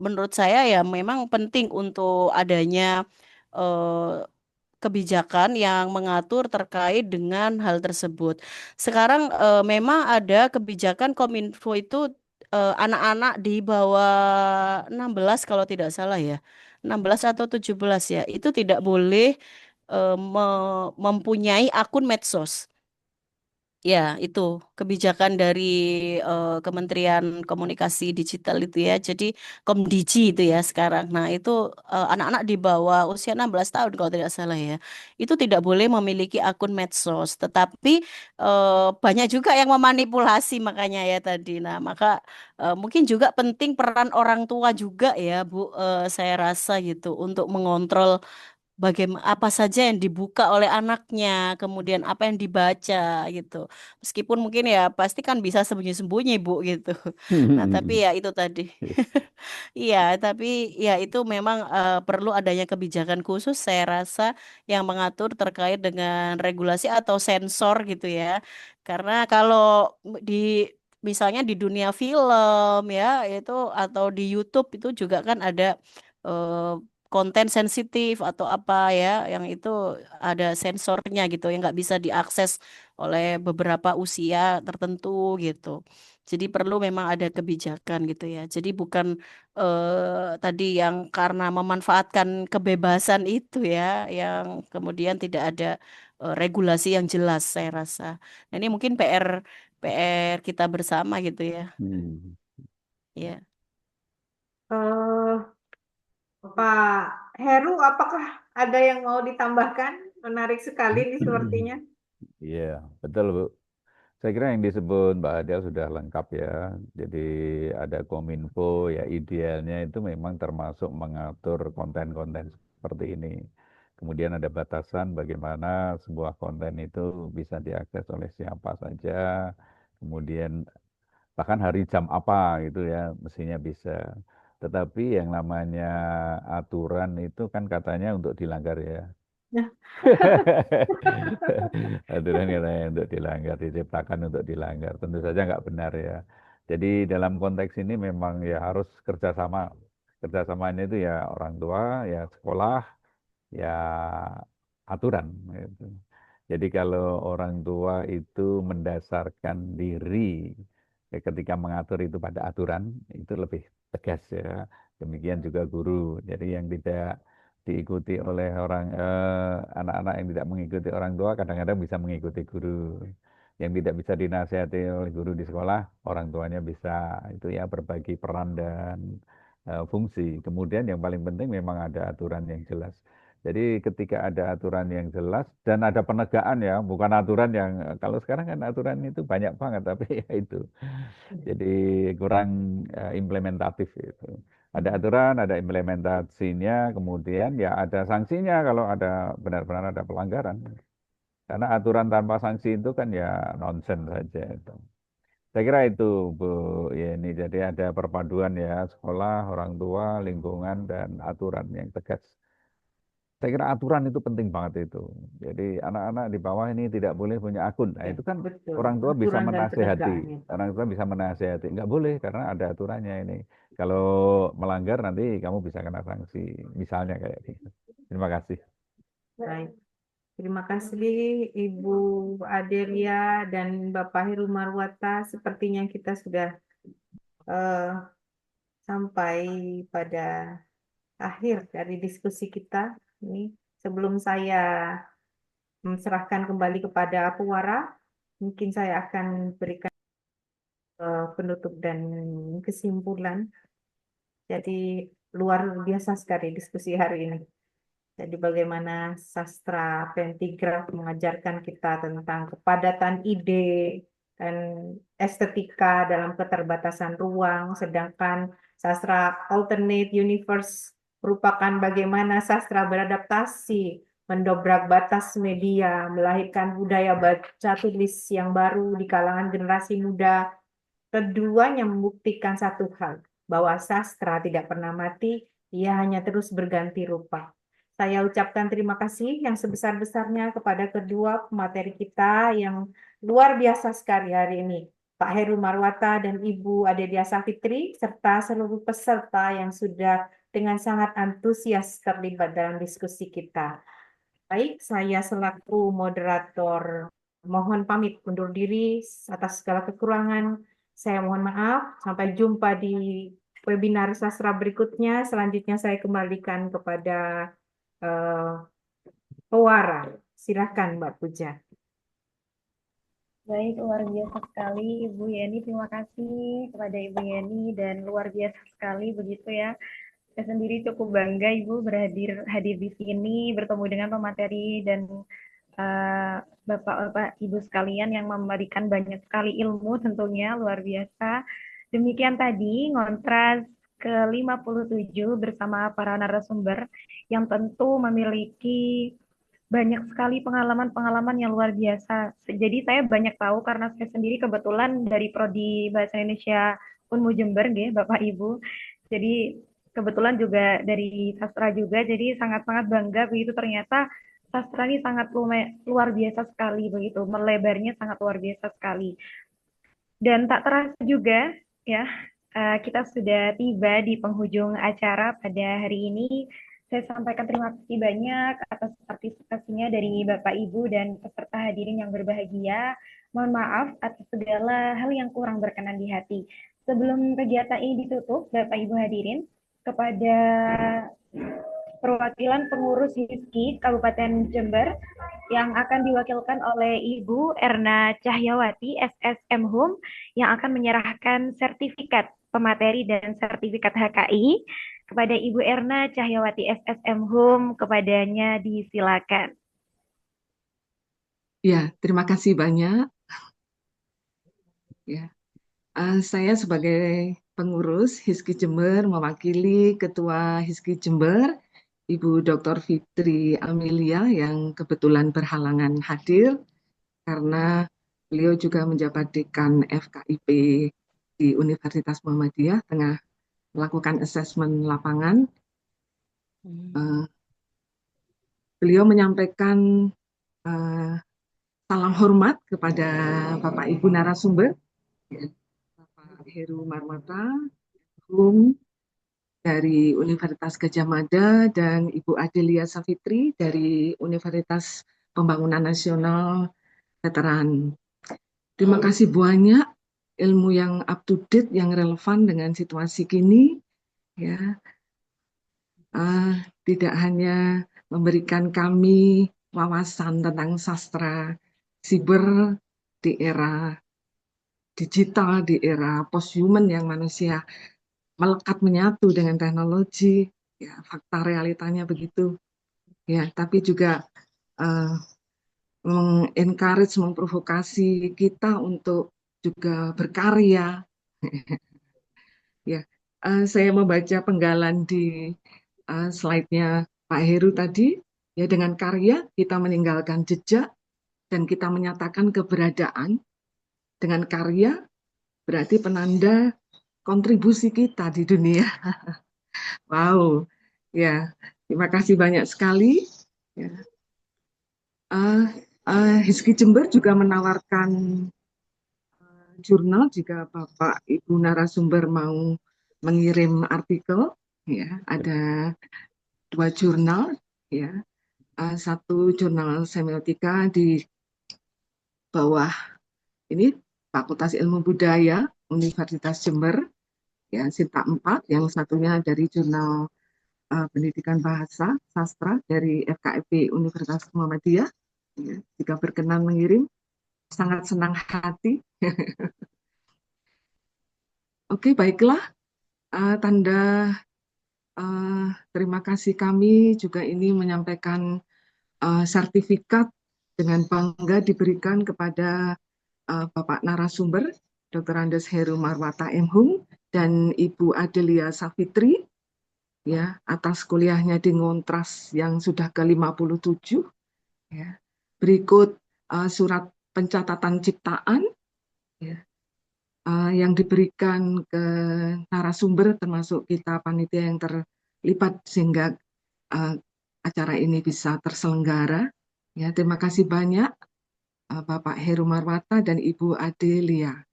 menurut saya ya memang penting untuk adanya eh, kebijakan yang mengatur terkait dengan hal tersebut. Sekarang memang ada kebijakan Kominfo itu anak-anak di bawah 16 kalau tidak salah ya. 16 atau 17 ya. Itu tidak boleh mempunyai akun medsos. Ya, itu kebijakan dari Kementerian Komunikasi Digital itu ya. Jadi Komdigi itu ya sekarang. Nah, itu anak-anak di bawah usia 16 tahun kalau tidak salah ya. Itu tidak boleh memiliki akun medsos. Tetapi banyak juga yang memanipulasi makanya ya tadi. Nah, maka mungkin juga penting peran orang tua juga ya, Bu. Saya rasa gitu untuk mengontrol bagaimana apa saja yang dibuka oleh anaknya, kemudian apa yang dibaca gitu. Meskipun mungkin ya pasti kan bisa sembunyi-sembunyi Bu gitu. Nah, tapi ya itu tadi. Iya, tapi ya itu memang perlu adanya kebijakan khusus saya rasa yang mengatur terkait dengan regulasi atau sensor gitu ya. Karena kalau di misalnya di dunia film ya itu atau di YouTube itu juga kan ada eh, konten sensitif atau apa ya yang itu ada sensornya gitu yang nggak bisa diakses oleh beberapa usia tertentu gitu. Jadi perlu memang ada kebijakan gitu ya. Jadi bukan tadi yang karena memanfaatkan kebebasan itu ya, yang kemudian tidak ada regulasi yang jelas saya rasa. Nah, ini mungkin PR kita bersama gitu ya. Hmm. Ya. Eh, Pak Heru, apakah ada yang mau ditambahkan? Menarik sekali ini sepertinya. Iya, betul Bu. Saya kira yang disebut Mbak Adel sudah lengkap ya. Jadi ada Kominfo, ya idealnya itu memang termasuk mengatur konten-konten seperti ini. Kemudian ada batasan bagaimana sebuah konten itu bisa diakses oleh siapa saja. Kemudian bahkan hari jam apa gitu ya, mestinya bisa. Tetapi yang namanya aturan itu kan katanya untuk dilanggar ya. Nah, Aturan katanya untuk dilanggar, diciptakan untuk dilanggar. Tentu saja nggak benar ya. Jadi dalam konteks ini memang ya harus kerjasama. Kerjasamanya itu ya orang tua, ya sekolah, ya aturan. Gitu. Jadi kalau orang tua itu mendasarkan diri ketika mengatur itu pada aturan, itu lebih tegas ya. Demikian juga guru. Jadi yang tidak diikuti oleh anak-anak yang tidak mengikuti orang tua kadang-kadang bisa mengikuti guru. Yang tidak bisa dinasihati oleh guru di sekolah, orang tuanya bisa itu ya berbagi peran dan fungsi. Kemudian yang paling penting memang ada aturan yang jelas. Jadi ketika ada aturan yang jelas dan ada penegakan ya, bukan aturan yang kalau sekarang kan aturan itu banyak banget, tapi ya itu. Jadi kurang implementatif itu. Ada aturan, ada implementasinya, kemudian ya ada sanksinya kalau ada benar-benar ada pelanggaran. Karena aturan tanpa sanksi itu kan ya nonsen saja itu. Saya kira itu Bu Yeni. Jadi ada perpaduan ya sekolah, orang tua, lingkungan dan aturan yang tegas. Saya kira aturan itu penting banget itu. Jadi anak-anak di bawah ini tidak boleh punya akun. Nah ya, itu kan betul. orang tua bisa Aturan dan menasehati. penegakannya. Orang tua bisa menasehati. Nggak boleh karena ada aturannya ini. Kalau melanggar nanti kamu bisa kena sanksi. Misalnya kayak gitu. Terima kasih. Baik. Terima kasih Ibu Adelia dan Bapak Heru Marwata. Sepertinya kita sudah eh, sampai pada akhir dari diskusi kita. Ini sebelum saya menserahkan kembali kepada Puwara, mungkin saya akan berikan penutup dan kesimpulan. Jadi luar biasa sekali diskusi hari ini. Jadi bagaimana sastra pentigraf mengajarkan kita tentang kepadatan ide dan estetika dalam keterbatasan ruang, sedangkan sastra alternate universe merupakan bagaimana sastra beradaptasi, mendobrak batas media, melahirkan budaya baca tulis yang baru di kalangan generasi muda. Keduanya membuktikan satu hal, bahwa sastra tidak pernah mati, ia hanya terus berganti rupa. Saya ucapkan terima kasih yang sebesar-besarnya kepada kedua pemateri kita yang luar biasa sekali hari ini, Pak Heru Marwata dan Ibu Adelia Savitri, serta seluruh peserta yang sudah dengan sangat antusias terlibat dalam diskusi kita. Baik, saya selaku moderator mohon pamit undur diri atas segala kekurangan. Saya mohon maaf. Sampai jumpa di webinar sastra berikutnya. Selanjutnya saya kembalikan kepada eh, Pewara. Silakan Mbak Puja. Baik, luar biasa sekali Ibu Yeni. Terima kasih kepada Ibu Yeni dan luar biasa sekali begitu ya. Saya sendiri cukup bangga Ibu hadir di sini bertemu dengan pemateri dan eh, Bapak-bapak Ibu sekalian yang memberikan banyak sekali ilmu tentunya luar biasa. Demikian tadi ngontras ke-57 bersama para narasumber yang tentu memiliki banyak sekali pengalaman-pengalaman yang luar biasa. Jadi saya banyak tahu karena saya sendiri kebetulan dari Prodi Bahasa Indonesia Unmu Jember, nggih, Bapak Ibu. Jadi kebetulan juga dari sastra juga, jadi sangat-sangat bangga begitu ternyata sastra ini sangat luar biasa sekali begitu, melebarnya sangat luar biasa sekali. Dan tak terasa juga ya, kita sudah tiba di penghujung acara pada hari ini. Saya sampaikan terima kasih banyak atas partisipasinya dari Bapak Ibu dan peserta hadirin yang berbahagia. Mohon maaf atas segala hal yang kurang berkenan di hati. Sebelum kegiatan ini ditutup, Bapak Ibu hadirin, kepada perwakilan pengurus HISKI Kabupaten Jember yang akan diwakilkan oleh Ibu Erna Cahyawati, SSM Hum, yang akan menyerahkan sertifikat pemateri dan sertifikat HKI kepada Ibu Erna Cahyawati, SSM Hum. Kepadanya disilakan. Ya, terima kasih banyak. Ya, saya sebagai pengurus HISKI Jember mewakili Ketua HISKI Jember, Ibu Dr. Fitri Amelia yang kebetulan berhalangan hadir karena beliau juga menjabat Dekan FKIP di Universitas Muhammadiyah tengah melakukan asesmen lapangan. Beliau menyampaikan salam hormat kepada Bapak Ibu narasumber, Bapak Heru Marwata, dari Universitas Gadjah Mada dan Ibu Adelia Savitri dari Universitas Pembangunan Nasional Veteran. Terima kasih banyak ilmu yang up to date, yang relevan dengan situasi kini. Ya, tidak hanya memberikan kami wawasan tentang sastra siber di era digital, di era post-human yang manusia melekat menyatu dengan teknologi, ya fakta realitanya begitu. Ya, tapi juga mengencourage, memprovokasi kita untuk juga berkarya. Ya, saya membaca penggalan di slide-nya Pak Heru tadi. Ya, dengan karya kita meninggalkan jejak dan kita menyatakan keberadaan. Dengan karya berarti penanda kontribusi kita di dunia. Wow, ya, terima kasih banyak sekali. Ya. HISKI Jember juga menawarkan jurnal jika Bapak Ibu narasumber mau mengirim artikel. Ya, ada 2 jurnal. Ya, satu jurnal semiotika di bawah ini Fakultas Ilmu Budaya Universitas Jember. Ya, Sinta 4, yang satunya dari jurnal Pendidikan Bahasa Sastra dari FKIP Universitas Muhammadiyah. Ya, jika berkenan mengirim, sangat senang hati. Oke, baiklah. Tanda terima kasih kami juga ini menyampaikan sertifikat dengan bangga diberikan kepada Bapak narasumber, Dr. Andes Heru Marwata MHum dan Ibu Adelia Savitri, ya, atas kuliahnya di Ngontras yang sudah ke-57. Ya. Berikut surat pencatatan ciptaan, ya, yang diberikan ke narasumber termasuk kita panitia yang terlibat sehingga acara ini bisa terselenggara. Ya, terima kasih banyak Bapak Heru Marwata dan Ibu Adelia.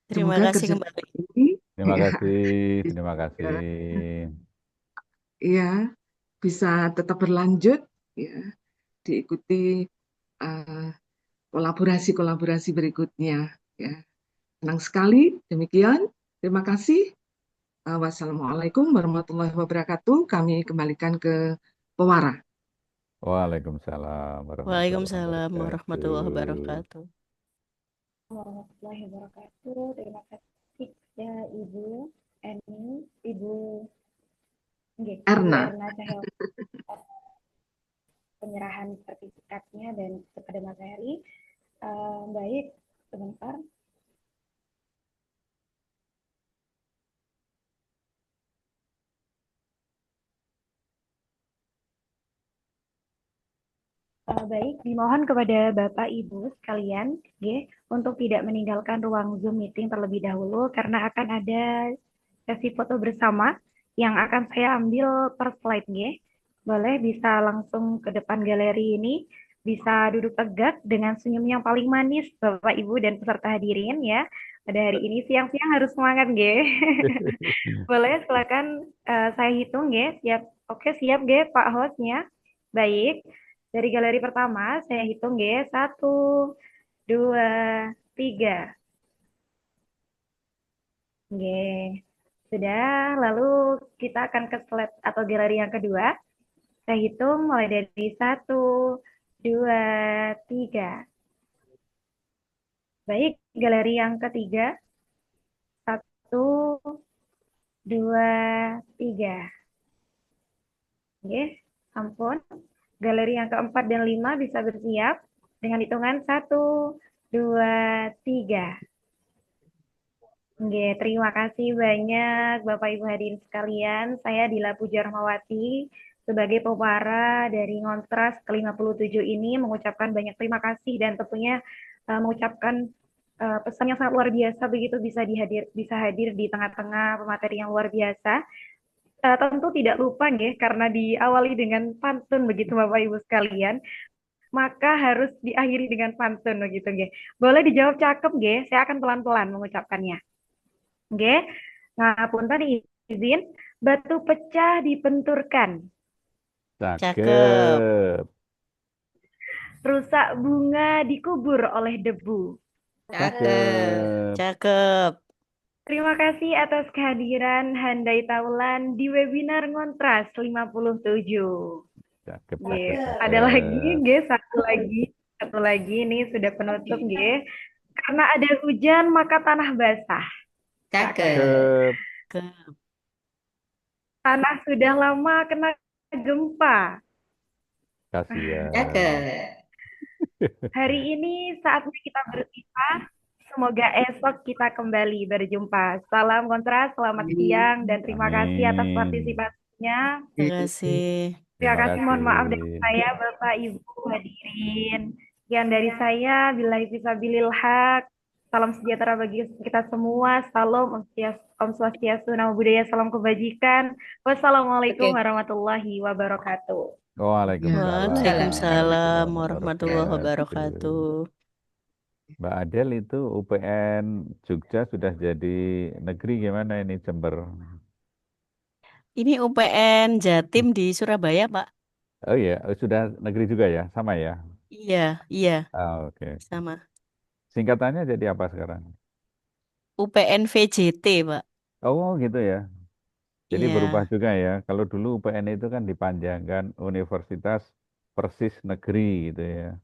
Terima Semoga kasih kerja kembali. ini Terima ya, kasih, terima kasih. ya bisa tetap berlanjut, ya, diikuti kolaborasi-kolaborasi berikutnya. Ya. Senang sekali. Demikian. Terima kasih. Wassalamualaikum warahmatullahi wabarakatuh. Kami kembalikan ke Pewara. Waalaikumsalam warahmatullahi Waalaikumsalam warahmatullahi wabarakatuh. wabarakatuh. Warahmatullahi wabarakatuh. Terima kasih ya Ibu Eni, Ibu nggih, Ibu Erna. Erna Cahyo penyerahan sertifikatnya dan kepada Mas Heri. Baik, sebentar. Baik, dimohon kepada Bapak Ibu sekalian, untuk tidak meninggalkan ruang Zoom meeting terlebih dahulu karena akan ada sesi foto bersama yang akan saya ambil per slide, Boleh bisa langsung ke depan galeri ini, bisa duduk tegak dengan senyum yang paling manis, Bapak Ibu dan peserta hadirin ya. Pada hari ini siang-siang harus semangat, Boleh, silakan saya hitung, Siap. Oke, siap, Pak hostnya. Baik. Dari galeri pertama, saya hitung, Satu, dua, tiga. Sudah. Lalu kita akan ke slide atau galeri yang kedua. Saya hitung mulai dari satu, dua, tiga. Baik, galeri yang ketiga. Satu, dua, tiga. Ampun. Galeri yang keempat dan lima bisa bersiap dengan hitungan satu, dua, tiga. Terima kasih banyak Bapak Ibu hadirin sekalian. Saya Dila Puja Rahmawati sebagai pemara dari Ngontras ke-57 ini mengucapkan banyak terima kasih dan tentunya mengucapkan pesan yang sangat luar biasa begitu bisa hadir di tengah-tengah pemateri yang luar biasa. Tentu tidak lupa karena diawali dengan pantun begitu Bapak Ibu sekalian, maka harus diakhiri dengan pantun begitu Boleh dijawab cakep saya akan pelan-pelan mengucapkannya. Nah, punten izin, batu pecah dipenturkan, Cakep. rusak bunga dikubur oleh debu. Cakep. Cakep. Terima kasih atas kehadiran Handai Taulan di webinar Ngontras 57. Cakep, Ada lagi, satu lagi ini sudah penutup, Karena ada hujan maka tanah basah. Cakep. Tanah sudah lama kena gempa. Kasihan. Hari ini saatnya kita berpisah. Semoga esok kita kembali berjumpa. Salam kontras, selamat siang, dan terima kasih atas Amin. partisipasinya. Terima kasih. Terima Terima kasih, mohon maaf dari kasih. saya, Bapak Ibu hadirin. Sekian dari saya, billahi fisabilil haq. Salam sejahtera bagi kita semua. Salam Om Swastiastu, Namo Buddhaya, salam kebajikan. Wassalamualaikum warahmatullahi wabarakatuh. Waalaikumsalam Waalaikumsalam warahmatullahi warahmatullahi wabarakatuh. Mbak Adel itu UPN Jogja sudah jadi negeri gimana ini Jember? Ini UPN Jatim di Surabaya, Pak. Oh iya, sudah negeri juga ya, sama ya? Iya, Oke. sama. Singkatannya jadi apa sekarang? UPN VJT, Pak. Oh gitu ya. Jadi Iya. berubah juga ya. Kalau dulu UPN itu kan dipanjangkan Universitas Persis Negeri gitu ya.